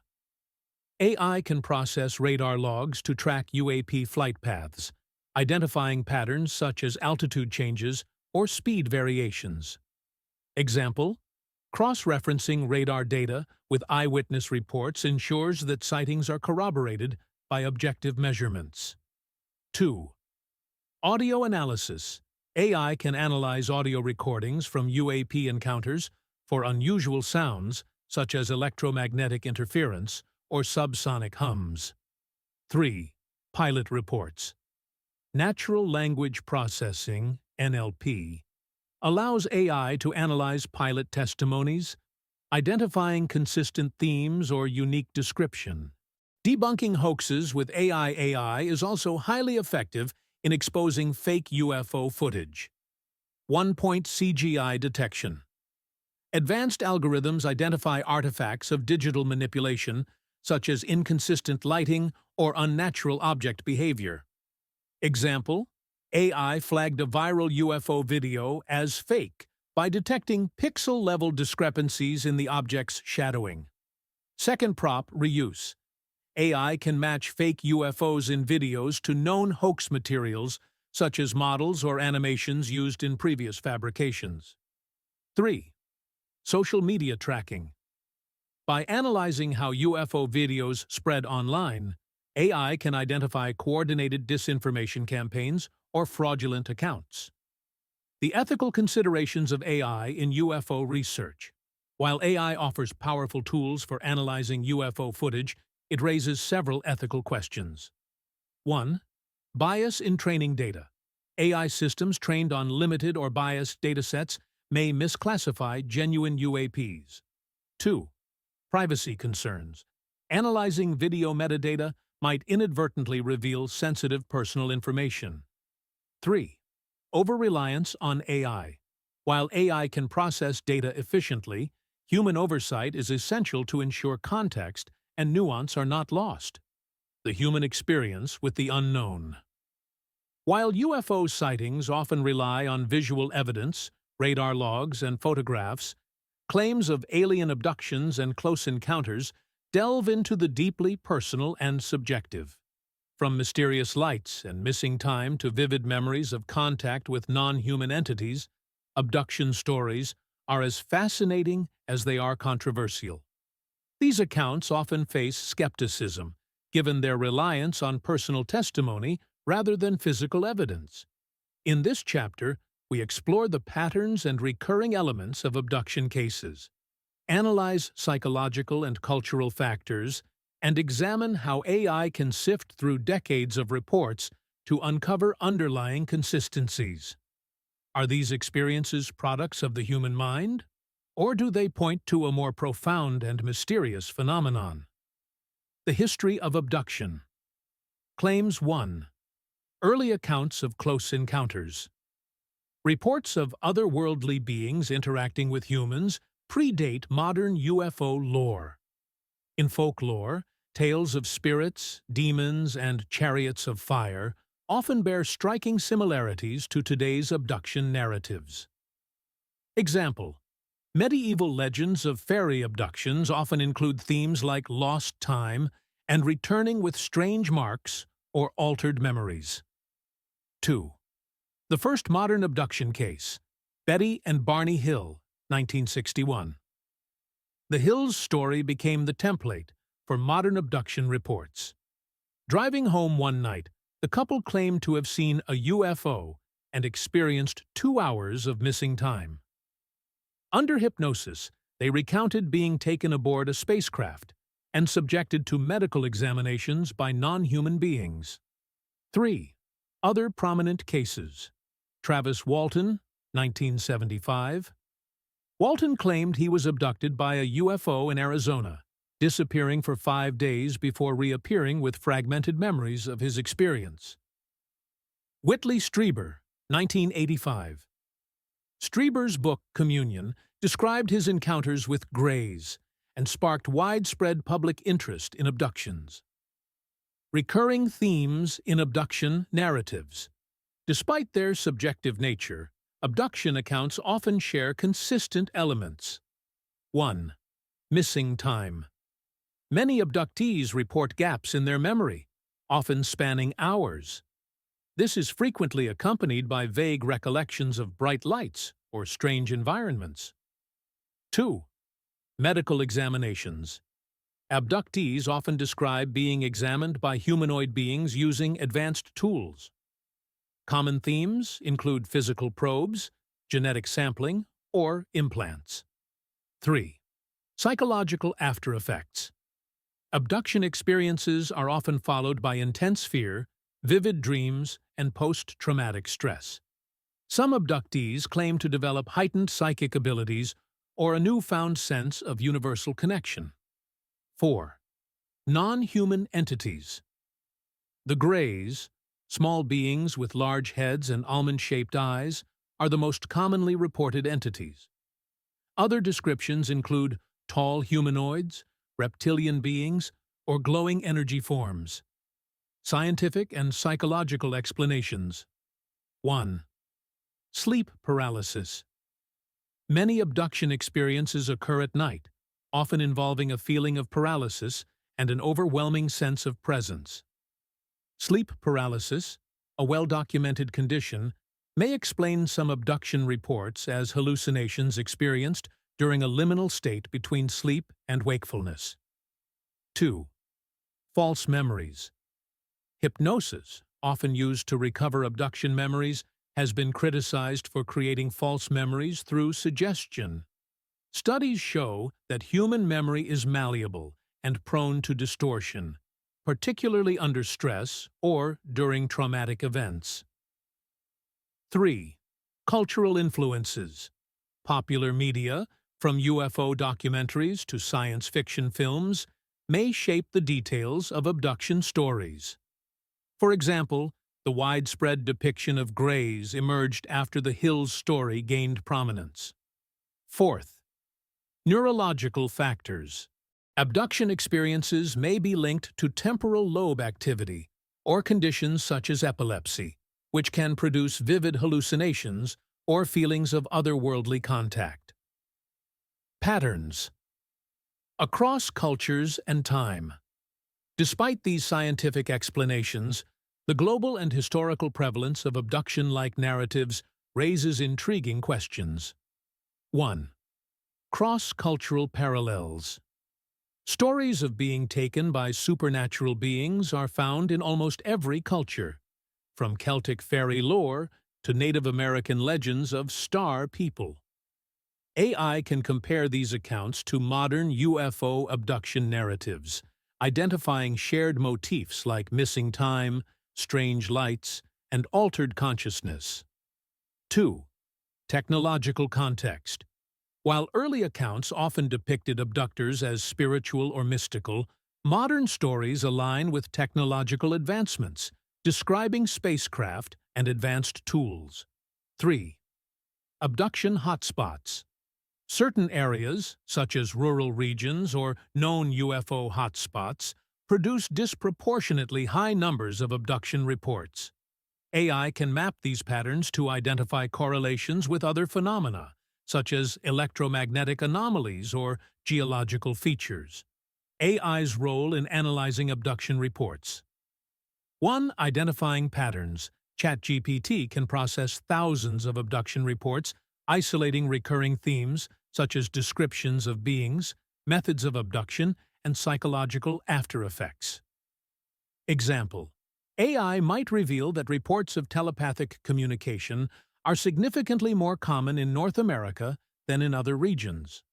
AI can process radar logs to track UAP flight paths, identifying patterns such as altitude changes or speed variations. Example: cross-referencing radar data with eyewitness reports ensures that sightings are corroborated by objective measurements. 2. Audio analysis. AI can analyze audio recordings from UAP encounters for unusual sounds such as electromagnetic interference or subsonic hums. 3. Pilot reports. Natural language processing, NLP, allows AI to analyze pilot testimonies, identifying consistent themes or unique description. Debunking hoaxes with AI is also highly effective in exposing fake UFO footage. One-point CGI detection. Advanced algorithms identify artifacts of digital manipulation, such as inconsistent lighting or unnatural object behavior. Example: AI flagged a viral UFO video as fake by detecting pixel-level discrepancies in the object's shadowing. Second prop, reuse. AI can match fake UFOs in videos to known hoax materials, such as models or animations used in previous fabrications. 3. Social media tracking. By analyzing how UFO videos spread online, AI can identify coordinated disinformation campaigns or fraudulent accounts. The ethical considerations of AI in UFO research. While AI offers powerful tools for analyzing UFO footage, it raises several ethical questions. 1. Bias in training data. AI systems trained on limited or biased datasets may misclassify genuine UAPs. 2. Privacy concerns. Analyzing video metadata might inadvertently reveal sensitive personal information. 3. Over-reliance on AI. While AI can process data efficiently, human oversight is essential to ensure context and nuance are not lost. The human experience with the unknown. While UFO sightings often rely on visual evidence, radar logs, and photographs, claims of alien abductions and close encounters delve into the deeply personal and subjective. From mysterious lights and missing time to vivid memories of contact with non-human entities, abduction stories are as fascinating as they are controversial. These accounts often face skepticism, given their reliance on personal testimony rather than physical evidence. In this chapter, we explore the patterns and recurring elements of abduction cases, analyze psychological and cultural factors, and examine how AI can sift through decades of reports to uncover underlying consistencies. Are these experiences products of the human mind, or do they point to a more profound and mysterious phenomenon? The history of abduction. Claims 1. Early accounts of close encounters. Reports of otherworldly beings interacting with humans predate modern UFO lore. In folklore, tales of spirits, demons, and chariots of fire often bear striking similarities to today's abduction narratives. Example: medieval legends of fairy abductions often include themes like lost time and returning with strange marks or altered memories. 2. The first modern abduction case, Betty and Barney Hill, 1961. The Hills' story became the template for modern abduction reports. Driving home one night, the couple claimed to have seen a UFO and experienced 2 hours of missing time. Under hypnosis, they recounted being taken aboard a spacecraft and subjected to medical examinations by non-human beings. 3. Other prominent cases. Travis Walton, 1975. Walton claimed he was abducted by a UFO in Arizona, disappearing for 5 days before reappearing with fragmented memories of his experience. Whitley Strieber, 1985. Strieber's book, Communion, described his encounters with greys and sparked widespread public interest in abductions. Recurring themes in abduction narratives. Despite their subjective nature, abduction accounts often share consistent elements. 1. Missing time. Many abductees report gaps in their memory, often spanning hours. This is frequently accompanied by vague recollections of bright lights or strange environments. 2. Medical examinations. Abductees often describe being examined by humanoid beings using advanced tools. Common themes include physical probes, genetic sampling, or implants. 3. Psychological aftereffects. Abduction experiences are often followed by intense fear, vivid dreams, and post-traumatic stress. Some abductees claim to develop heightened psychic abilities or a newfound sense of universal connection. 4. Non-human entities. The Greys, small beings with large heads and almond-shaped eyes, are the most commonly reported entities. Other descriptions include tall humanoids, reptilian beings, or glowing energy forms. Scientific and psychological explanations. 1. Sleep paralysis. Many abduction experiences occur at night, often involving a feeling of paralysis and an overwhelming sense of presence. Sleep paralysis, a well-documented condition, may explain some abduction reports as hallucinations experienced during a liminal state between sleep and wakefulness. 2. False memories. Hypnosis, often used to recover abduction memories, has been criticized for creating false memories through suggestion. Studies show that human memory is malleable and prone to distortion, particularly under stress or during traumatic events. 3. Cultural influences. Popular media, from UFO documentaries to science fiction films, may shape the details of abduction stories. For example, the widespread depiction of greys emerged after the Hills story gained prominence. 4th, neurological factors. Abduction experiences may be linked to temporal lobe activity or conditions such as epilepsy, which can produce vivid hallucinations or feelings of otherworldly contact. Patterns. Across cultures and time. Despite these scientific explanations, the global and historical prevalence of abduction-like narratives raises intriguing questions. 1. Cross-cultural parallels. Stories of being taken by supernatural beings are found in almost every culture, from Celtic fairy lore to Native American legends of star people. AI can compare these accounts to modern UFO abduction narratives, identifying shared motifs like missing time, strange lights, and altered consciousness. 2. Technological context. While early accounts often depicted abductors as spiritual or mystical, modern stories align with technological advancements, describing spacecraft and advanced tools. 3. Abduction hotspots. Certain areas, such as rural regions or known UFO hotspots, produce disproportionately high numbers of abduction reports. AI can map these patterns to identify correlations with other phenomena, such as electromagnetic anomalies or geological features. AI's role in analyzing abduction reports. 1. Identifying patterns. ChatGPT can process thousands of abduction reports, isolating recurring themes such as descriptions of beings, methods of abduction, and psychological after-effects. Example: AI might reveal that reports of telepathic communication are significantly more common in North America than in other regions.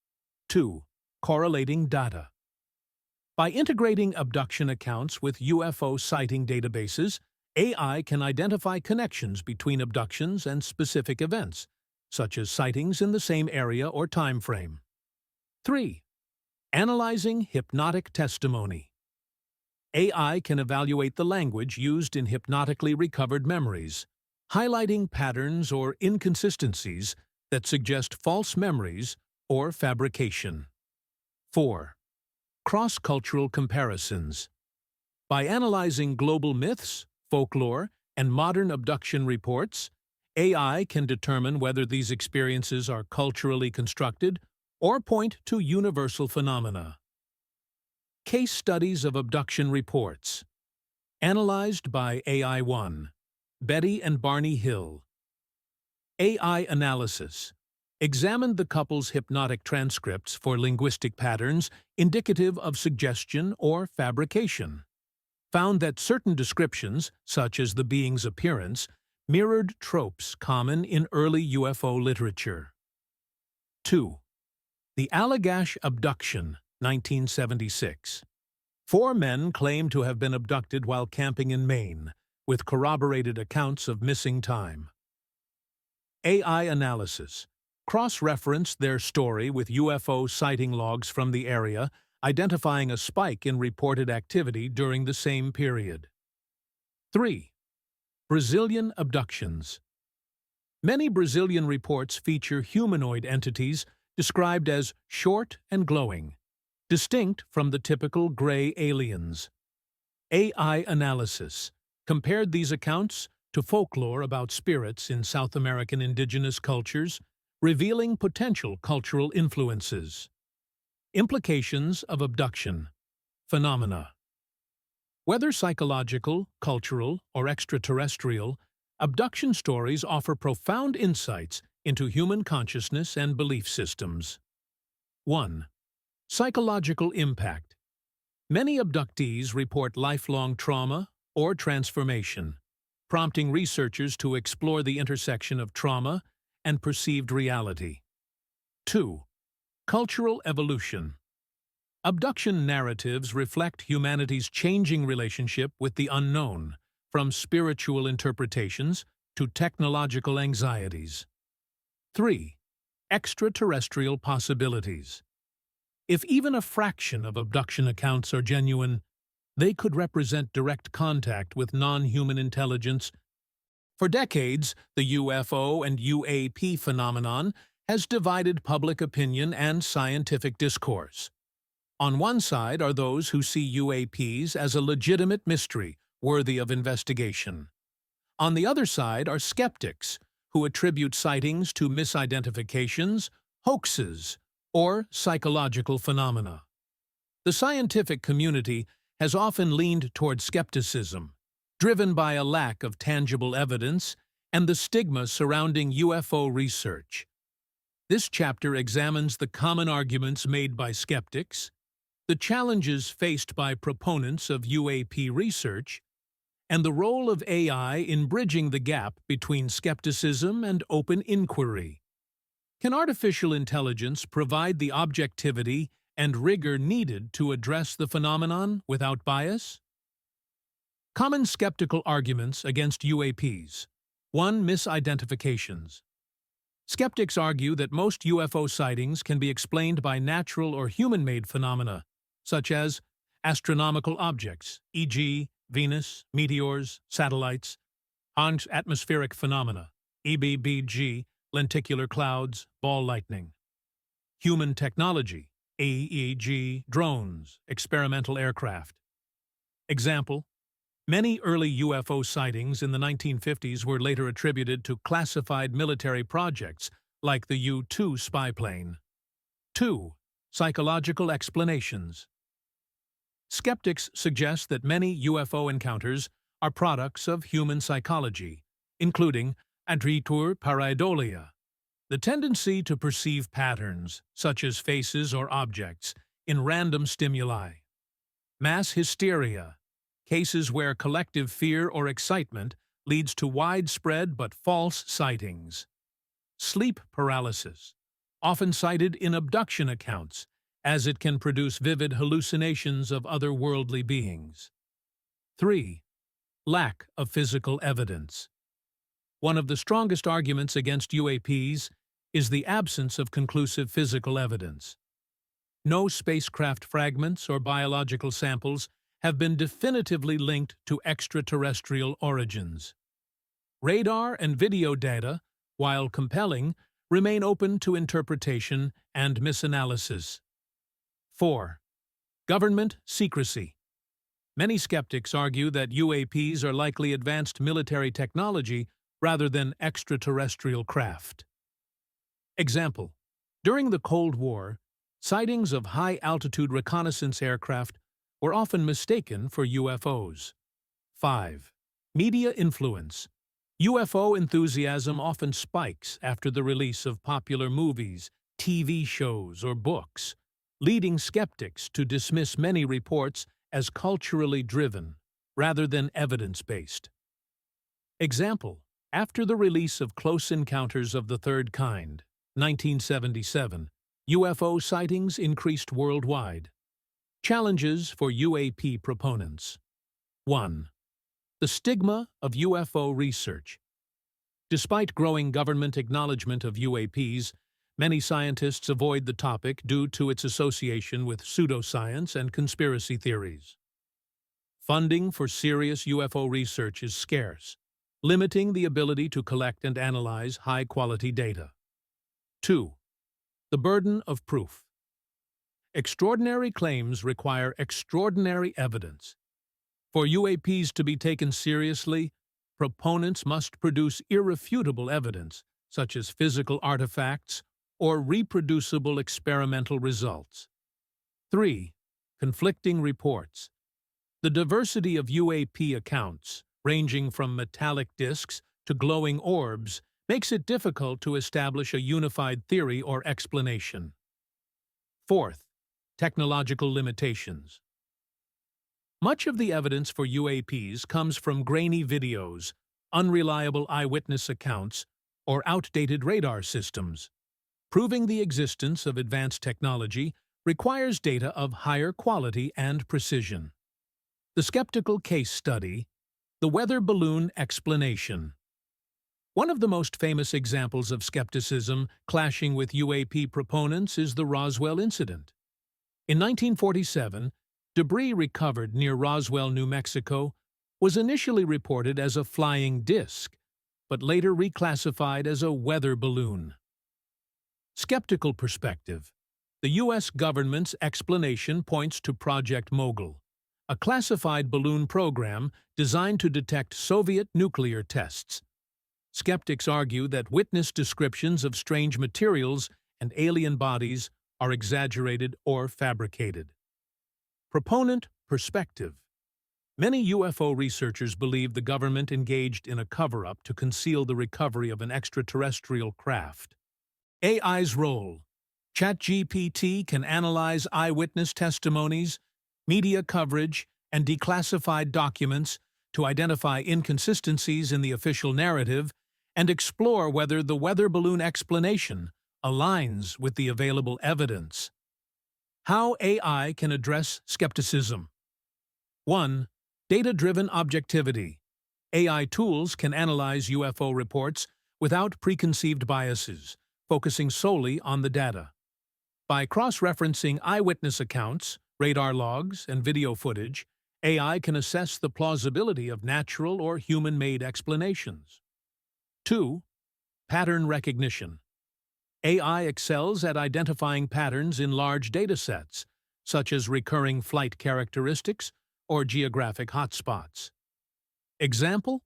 2. Correlating data. By integrating abduction accounts with UFO sighting databases, AI can identify connections between abductions and specific events, such as sightings in the same area or time frame. 3. Analyzing hypnotic testimony. AI can evaluate the language used in hypnotically recovered memories, highlighting patterns or inconsistencies that suggest false memories or fabrication. 4. Cross-cultural comparisons. By analyzing global myths, folklore, and modern abduction reports, AI can determine whether these experiences are culturally constructed or point to universal phenomena. Case studies of abduction reports. Analyzed by AI1. Betty and Barney Hill. AI analysis. Examined the couple's hypnotic transcripts for linguistic patterns indicative of suggestion or fabrication. Found that certain descriptions, such as the being's appearance, mirrored tropes common in early UFO literature. 2. The Allagash Abduction, 1976. 4 men claim to have been abducted while camping in Maine, with corroborated accounts of missing time. AI analysis. Cross-referenced their story with UFO sighting logs from the area, identifying a spike in reported activity during the same period. 3. Brazilian abductions. Many Brazilian reports feature humanoid entities described as short and glowing, distinct from the typical gray aliens. AI analysis compared these accounts to folklore about spirits in South American indigenous cultures, revealing potential cultural influences. Implications of abduction. Phenomena. Whether psychological, cultural, or extraterrestrial, abduction stories offer profound insights into human consciousness and belief systems. 1. Psychological impact. Many abductees report lifelong trauma or transformation, prompting researchers to explore the intersection of trauma and perceived reality. 2. Cultural evolution. Abduction narratives reflect humanity's changing relationship with the unknown, from spiritual interpretations to technological anxieties. 3. Extraterrestrial possibilities. If even a fraction of abduction accounts are genuine, they could represent direct contact with non-human intelligence. For decades, the UFO and UAP phenomenon has divided public opinion and scientific discourse. On one side are those who see UAPs as a legitimate mystery worthy of investigation. On the other side are skeptics who attribute sightings to misidentifications, hoaxes, or psychological phenomena. The scientific community has often leaned toward skepticism, driven by a lack of tangible evidence and the stigma surrounding UFO research. This chapter examines the common arguments made by skeptics, the challenges faced by proponents of UAP research, and the role of AI in bridging the gap between skepticism and open inquiry. Can artificial intelligence provide the objectivity and rigor needed to address the phenomenon without bias? Common skeptical arguments against UAPs. 1. Misidentifications. Skeptics argue that most UFO sightings can be explained by natural or human-made phenomena, such as astronomical objects, e.g., Venus, meteors, satellites, atmospheric phenomena, EBBG, lenticular clouds, ball lightning, human technology, e.g., drones, experimental aircraft. Example: many early UFO sightings in the 1950s were later attributed to classified military projects like the U-2 spy plane. 2. Psychological explanations. Skeptics suggest that many UFO encounters are products of human psychology, including adritur pareidolia, the tendency to perceive patterns, such as faces or objects, in random stimuli; mass hysteria, cases where collective fear or excitement leads to widespread but false sightings; sleep paralysis, often cited in abduction accounts, as it can produce vivid hallucinations of otherworldly beings. 3. Lack of physical evidence. One of the strongest arguments against UAPs is the absence of conclusive physical evidence. No spacecraft fragments or biological samples have been definitively linked to extraterrestrial origins. Radar and video data, while compelling, remain open to interpretation and misanalysis. 4. Government secrecy. Many skeptics argue that UAPs are likely advanced military technology rather than extraterrestrial craft. Example: during the Cold War, sightings of high-altitude reconnaissance aircraft were often mistaken for UFOs. 5. Media influence. UFO enthusiasm often spikes after the release of popular movies, TV shows, or books, leading skeptics to dismiss many reports as culturally driven rather than evidence-based. Example: after the release of Close Encounters of the Third Kind, 1977, UFO sightings increased worldwide. Challenges for UAP proponents. 1. The stigma of UFO research. Despite growing government acknowledgement of UAPs, many scientists avoid the topic due to its association with pseudoscience and conspiracy theories. Funding for serious UFO research is scarce, limiting the ability to collect and analyze high-quality data. 2. The burden of proof. Extraordinary claims require extraordinary evidence. For UAPs to be taken seriously, proponents must produce irrefutable evidence, such as physical artifacts or reproducible experimental results. 3. Conflicting reports. The diversity of UAP accounts, ranging from metallic disks to glowing orbs, makes it difficult to establish a unified theory or explanation. 4th, technological limitations. Much of the evidence for UAPs comes from grainy videos, unreliable eyewitness accounts, or outdated radar systems. Proving the existence of advanced technology requires data of higher quality and precision. The skeptical case study, the weather balloon explanation. One of the most famous examples of skepticism clashing with UAP proponents is the Roswell incident. In 1947, debris recovered near Roswell, New Mexico, was initially reported as a flying disc, but later reclassified as a weather balloon. Skeptical perspective. The U.S. government's explanation points to Project Mogul, a classified balloon program designed to detect Soviet nuclear tests. Skeptics argue that witness descriptions of strange materials and alien bodies are exaggerated or fabricated. Proponent perspective. Many UFO researchers believe the government engaged in a cover-up to conceal the recovery of an extraterrestrial craft. AI's role. ChatGPT can analyze eyewitness testimonies, media coverage, and declassified documents to identify inconsistencies in the official narrative and explore whether the weather balloon explanation aligns with the available evidence. How AI can address skepticism. 1. Data-driven objectivity. AI tools can analyze UFO reports without preconceived biases, focusing solely on the data. By cross-referencing eyewitness accounts, radar logs, and video footage, AI can assess the plausibility of natural or human-made explanations. 2. Pattern recognition. AI excels at identifying patterns in large datasets, such as recurring flight characteristics or geographic hotspots. Example: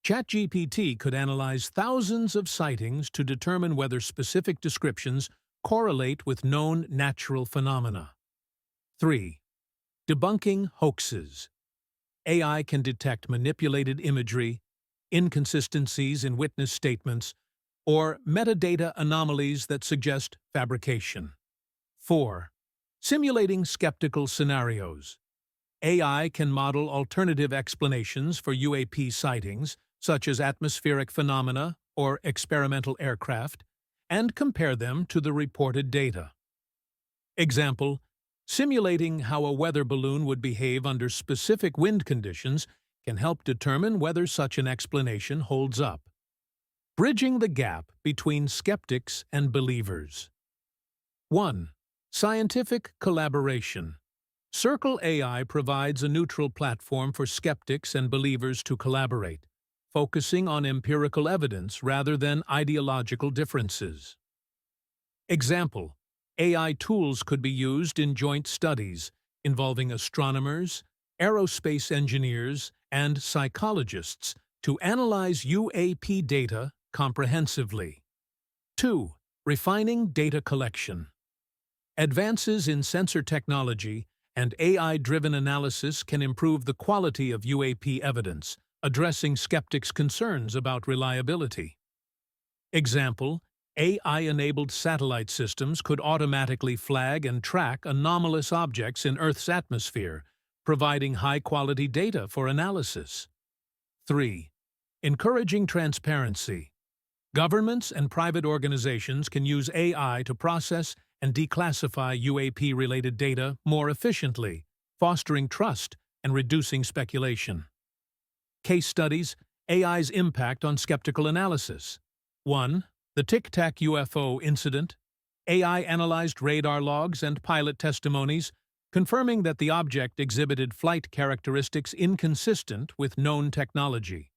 ChatGPT could analyze thousands of sightings to determine whether specific descriptions correlate with known natural phenomena. 3. Debunking hoaxes. AI can detect manipulated imagery, inconsistencies in witness statements, or metadata anomalies that suggest fabrication. 4. Simulating skeptical scenarios. AI can model alternative explanations for UAP sightings, such as atmospheric phenomena or experimental aircraft, and compare them to the reported data. Example: simulating how a weather balloon would behave under specific wind conditions can help determine whether such an explanation holds up. Bridging the gap between skeptics and believers. 1. Scientific collaboration. Circle AI provides a neutral platform for skeptics and believers to collaborate, focusing on empirical evidence rather than ideological differences. Example: AI tools could be used in joint studies involving astronomers, aerospace engineers, and psychologists to analyze UAP data comprehensively. 2. Refining data collection. Advances in sensor technology and AI-driven analysis can improve the quality of UAP evidence, addressing skeptics' concerns about reliability. Example: AI-enabled satellite systems could automatically flag and track anomalous objects in Earth's atmosphere, providing high-quality data for analysis. 3. Encouraging transparency. Governments and private organizations can use AI to process and declassify UAP-related data more efficiently, fostering trust and reducing speculation. Case studies: AI's impact on skeptical analysis. 1. The Tic Tac UFO incident. AI analyzed radar logs and pilot testimonies, confirming that the object exhibited flight characteristics inconsistent with known technology.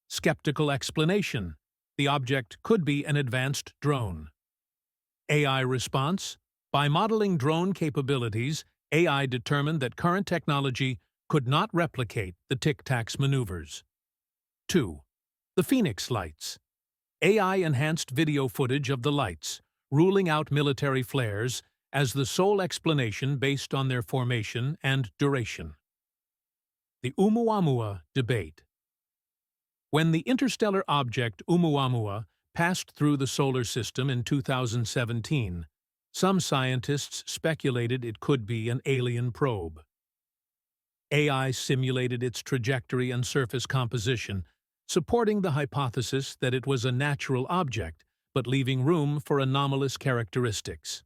Skeptical explanation. The object could be an advanced drone. AI response. By modeling drone capabilities, AI determined that current technology could not replicate the Tic-Tacs maneuvers. 2. The Phoenix lights. AI enhanced video footage of the lights, ruling out military flares as the sole explanation based on their formation and duration. The Oumuamua debate. When the interstellar object Oumuamua passed through the solar system in 2017, some scientists speculated it could be an alien probe. AI simulated its trajectory and surface composition, supporting the hypothesis that it was a natural object, but leaving room for anomalous characteristics.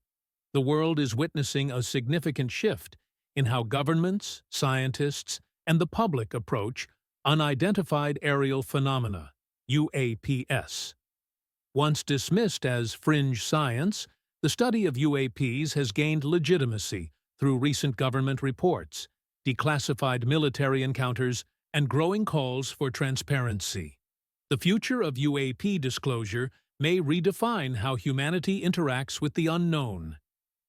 The world is witnessing a significant shift in how governments, scientists, and the public approach unidentified aerial phenomena, UAPs. Once dismissed as fringe science, the study of UAPs has gained legitimacy through recent government reports, declassified military encounters, and growing calls for transparency. The future of UAP disclosure may redefine how humanity interacts with the unknown,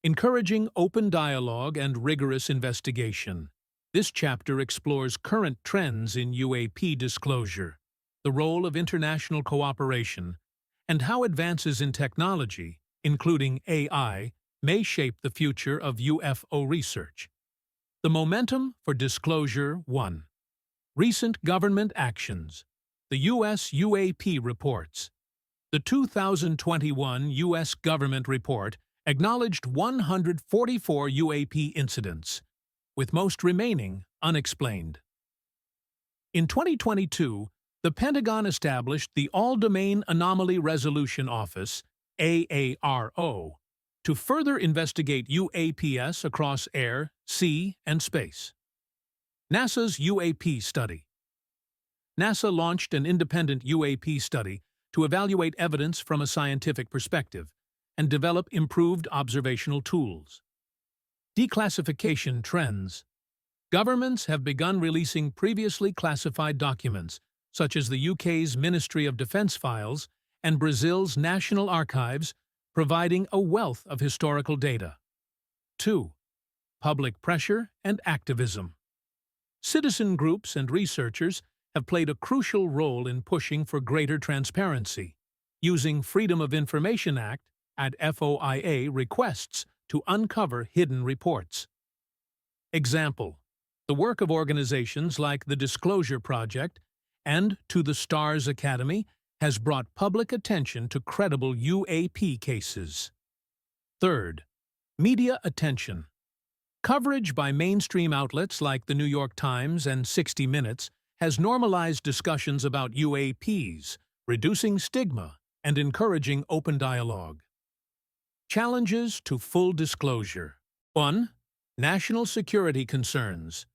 encouraging open dialogue and rigorous investigation. This chapter explores current trends in UAP disclosure, the role of international cooperation, and how advances in technology, including AI, may shape the future of UFO research. The momentum for disclosure. 1. Recent government actions. The U.S. UAP reports. The 2021 U.S. government report acknowledged 144 UAP incidents, with most remaining unexplained. In 2022, the Pentagon established the All-Domain Anomaly Resolution Office, AARO, to further investigate UAPs across air, sea, and space. NASA's UAP study. NASA launched an independent UAP study to evaluate evidence from a scientific perspective and develop improved observational tools. Declassification trends. Governments have begun releasing previously classified documents, such as the UK's Ministry of Defence files and Brazil's National Archives, providing a wealth of historical data. 2. Public pressure and activism. Citizen groups and researchers have played a crucial role in pushing for greater transparency, using Freedom of Information Act and FOIA requests to uncover hidden reports. Example: the work of organizations like the Disclosure Project and To the Stars Academy has brought public attention to credible UAP cases. 3. Media attention. Coverage by mainstream outlets like the New York Times and 60 Minutes has normalized discussions about UAPs, reducing stigma and encouraging open dialogue. Challenges to full disclosure. 1. National security concerns.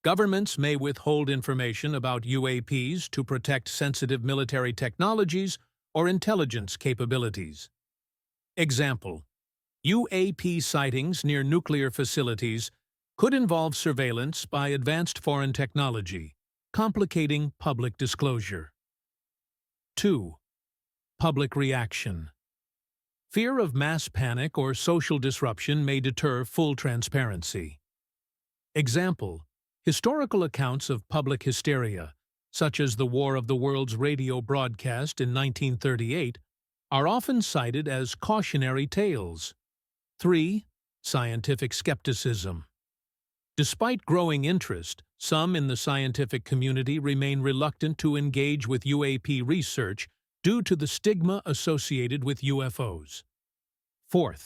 Governments may withhold information about UAPs to protect sensitive military technologies or intelligence capabilities. Example: UAP sightings near nuclear facilities could involve surveillance by advanced foreign technology, complicating public disclosure. 2. Public reaction. Fear of mass panic or social disruption may deter full transparency. Example: historical accounts of public hysteria, such as the War of the Worlds radio broadcast in 1938, are often cited as cautionary tales. 3. Scientific skepticism. Despite growing interest, some in the scientific community remain reluctant to engage with UAP research due to the stigma associated with UFOs. 4.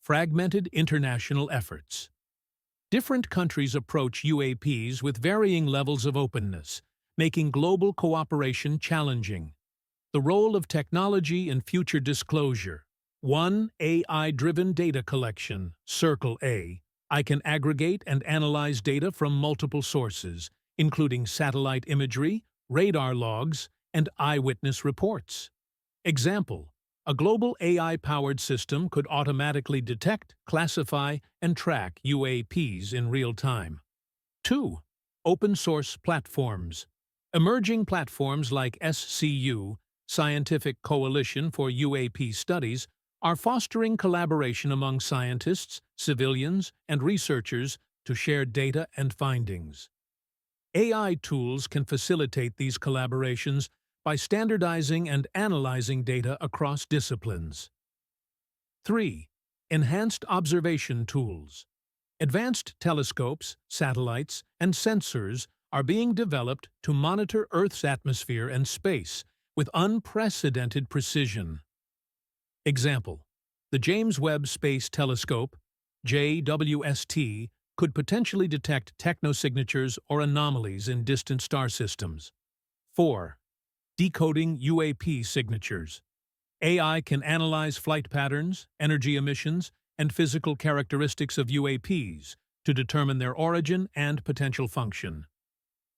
Fragmented international efforts. Different countries approach UAPs with varying levels of openness, making global cooperation challenging. The role of technology in future disclosure. 1. AI-driven data collection, Circle A. I can aggregate and analyze data from multiple sources, including satellite imagery, radar logs, and eyewitness reports. Example: a global AI-powered system could automatically detect, classify, and track UAPs in real time. 2. Open-source platforms. Emerging platforms like SCU, Scientific Coalition for UAP Studies, are fostering collaboration among scientists, civilians, and researchers to share data and findings. AI tools can facilitate these collaborations by standardizing and analyzing data across disciplines. 3. Enhanced observation tools. Advanced telescopes, satellites, and sensors are being developed to monitor Earth's atmosphere and space with unprecedented precision. Example: the James Webb Space Telescope, JWST, could potentially detect technosignatures or anomalies in distant star systems. 4. Decoding UAP signatures. AI can analyze flight patterns, energy emissions, and physical characteristics of UAPs to determine their origin and potential function.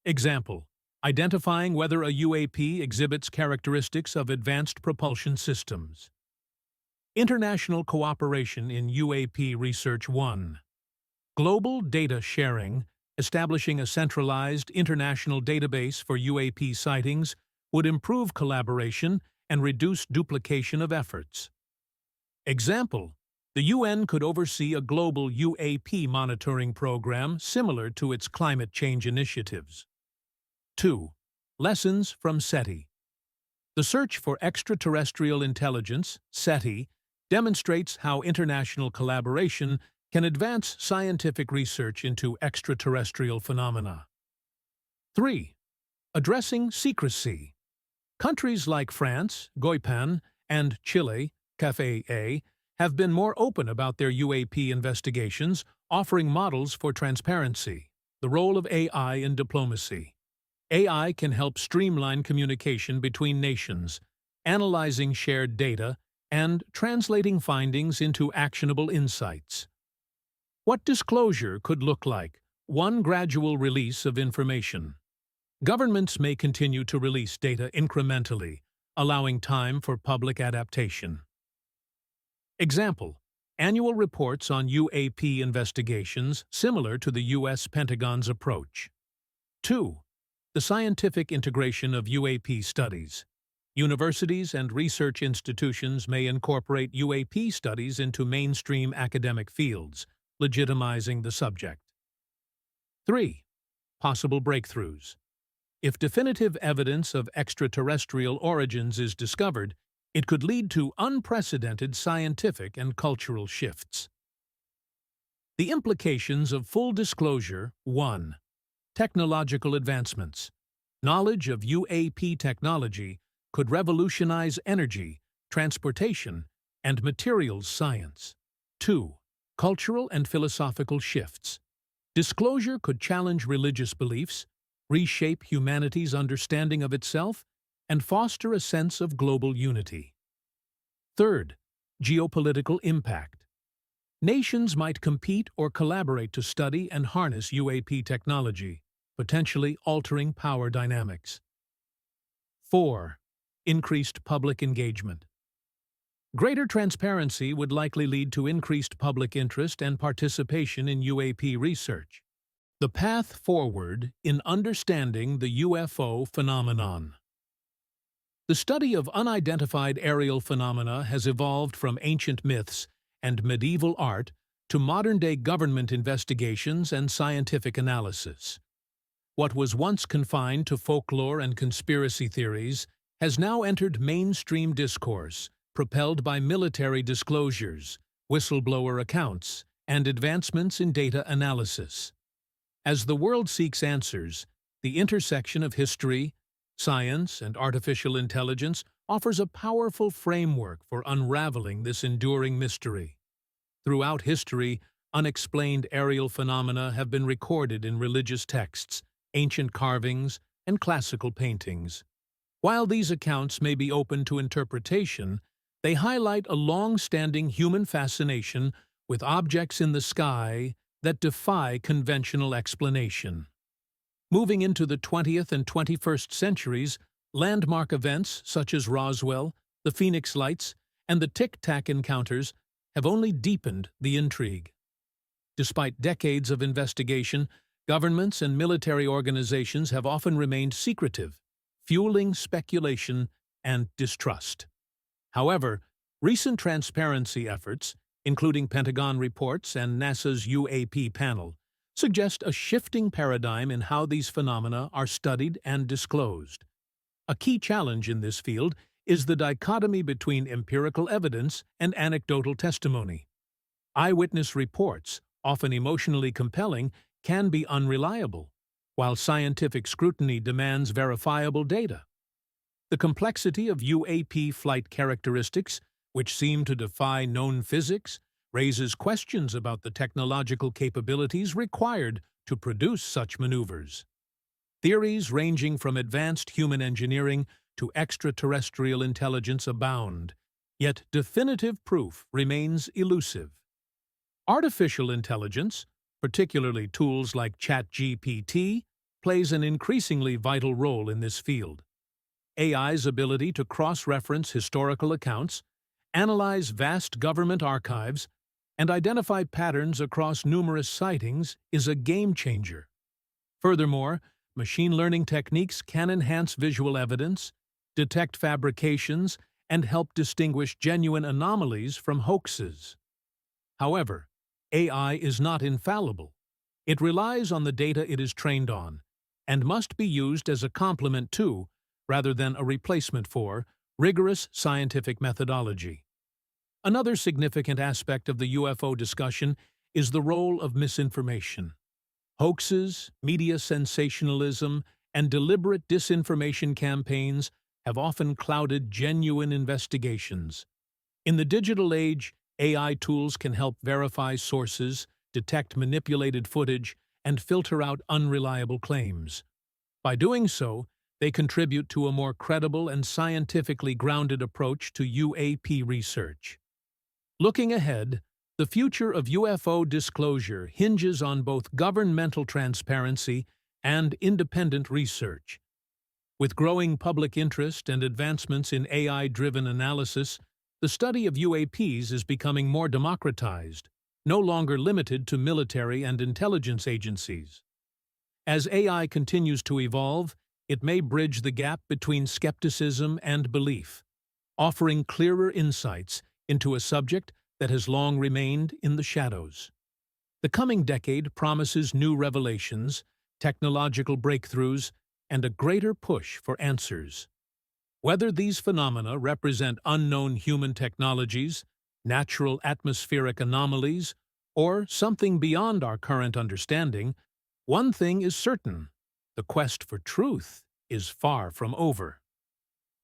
Example: identifying whether a UAP exhibits characteristics of advanced propulsion systems. International cooperation in UAP research. 1. Global data sharing. Establishing a centralized international database for UAP sightings would improve collaboration and reduce duplication of efforts. Example: the UN could oversee a global UAP monitoring program similar to its climate change initiatives. 2. Lessons from SETI. The search for extraterrestrial intelligence, SETI, demonstrates how international collaboration can advance scientific research into extraterrestrial phenomena. 3. Addressing secrecy. Countries like France, Guyana, and Chile, CAFE, have been more open about their UAP investigations, offering models for transparency. The role of AI in diplomacy. AI can help streamline communication between nations, analyzing shared data and translating findings into actionable insights. What disclosure could look like? 1. Gradual release of information. Governments may continue to release data incrementally, allowing time for public adaptation. Example: annual reports on UAP investigations similar to the U.S. Pentagon's approach. 2. The scientific integration of UAP studies. Universities and research institutions may incorporate UAP studies into mainstream academic fields, legitimizing the subject. 3. Possible breakthroughs. If definitive evidence of extraterrestrial origins is discovered, it could lead to unprecedented scientific and cultural shifts. The implications of full disclosure. 1. Technological advancements. Knowledge of UAP technology could revolutionize energy, transportation, and materials science. 2. Cultural and philosophical shifts. Disclosure could challenge religious beliefs, reshape humanity's understanding of itself, and foster a sense of global unity. 3. Geopolitical impact. Nations might compete or collaborate to study and harness UAP technology, potentially altering power dynamics. 4. Increased public engagement. Greater transparency would likely lead to increased public interest and participation in UAP research. The path forward in understanding the UFO phenomenon. The study of unidentified aerial phenomena has evolved from ancient myths and medieval art to modern-day government investigations and scientific analysis. What was once confined to folklore and conspiracy theories has now entered mainstream discourse, propelled by military disclosures, whistleblower accounts, and advancements in data analysis. As the world seeks answers, the intersection of history, science, and artificial intelligence offers a powerful framework for unraveling this enduring mystery. Throughout history, unexplained aerial phenomena have been recorded in religious texts, ancient carvings, and classical paintings. While these accounts may be open to interpretation, they highlight a long-standing human fascination with objects in the sky that defy conventional explanation. Moving into the 20th and 21st centuries, landmark events such as Roswell, the Phoenix Lights, and the Tic Tac encounters have only deepened the intrigue. Despite decades of investigation, Governments and military organizations have often remained secretive, fueling speculation and distrust. However, recent transparency efforts, including Pentagon reports and NASA's UAP panel, suggest a shifting paradigm in how these phenomena are studied and disclosed. A key challenge in this field is the dichotomy between empirical evidence and anecdotal testimony. Eyewitness reports, often emotionally compelling, can be unreliable, while scientific scrutiny demands verifiable data. The complexity of UAP flight characteristics, which seem to defy known physics, raises questions about the technological capabilities required to produce such maneuvers. Theories ranging from advanced human engineering to extraterrestrial intelligence abound, yet definitive proof remains elusive. Artificial intelligence, particularly tools like ChatGPT, plays an increasingly vital role in this field. AI's ability to cross-reference historical accounts, analyze vast government archives, and identify patterns across numerous sightings is a game-changer. Furthermore, machine learning techniques can enhance visual evidence, detect fabrications, and help distinguish genuine anomalies from hoaxes. However, AI is not infallible. It relies on the data it is trained on, and must be used as a complement to, rather than a replacement for, rigorous scientific methodology. Another significant aspect of the UFO discussion is the role of misinformation. Hoaxes, media sensationalism, and deliberate disinformation campaigns have often clouded genuine investigations. In the digital age, AI tools can help verify sources, detect manipulated footage, and filter out unreliable claims. By doing so, they contribute to a more credible and scientifically grounded approach to UAP research. Looking ahead, the future of UFO disclosure hinges on both governmental transparency and independent research. With growing public interest and advancements in AI-driven analysis, the study of UAPs is becoming more democratized, no longer limited to military and intelligence agencies. As AI continues to evolve, it may bridge the gap between skepticism and belief, offering clearer insights into a subject that has long remained in the shadows. The coming decade promises new revelations, technological breakthroughs, and a greater push for answers. Whether these phenomena represent unknown human technologies, natural atmospheric anomalies, or something beyond our current understanding, one thing is certain: the quest for truth is far from over.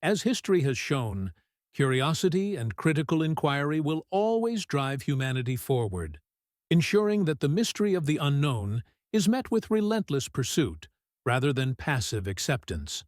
As history has shown, curiosity and critical inquiry will always drive humanity forward, ensuring that the mystery of the unknown is met with relentless pursuit rather than passive acceptance.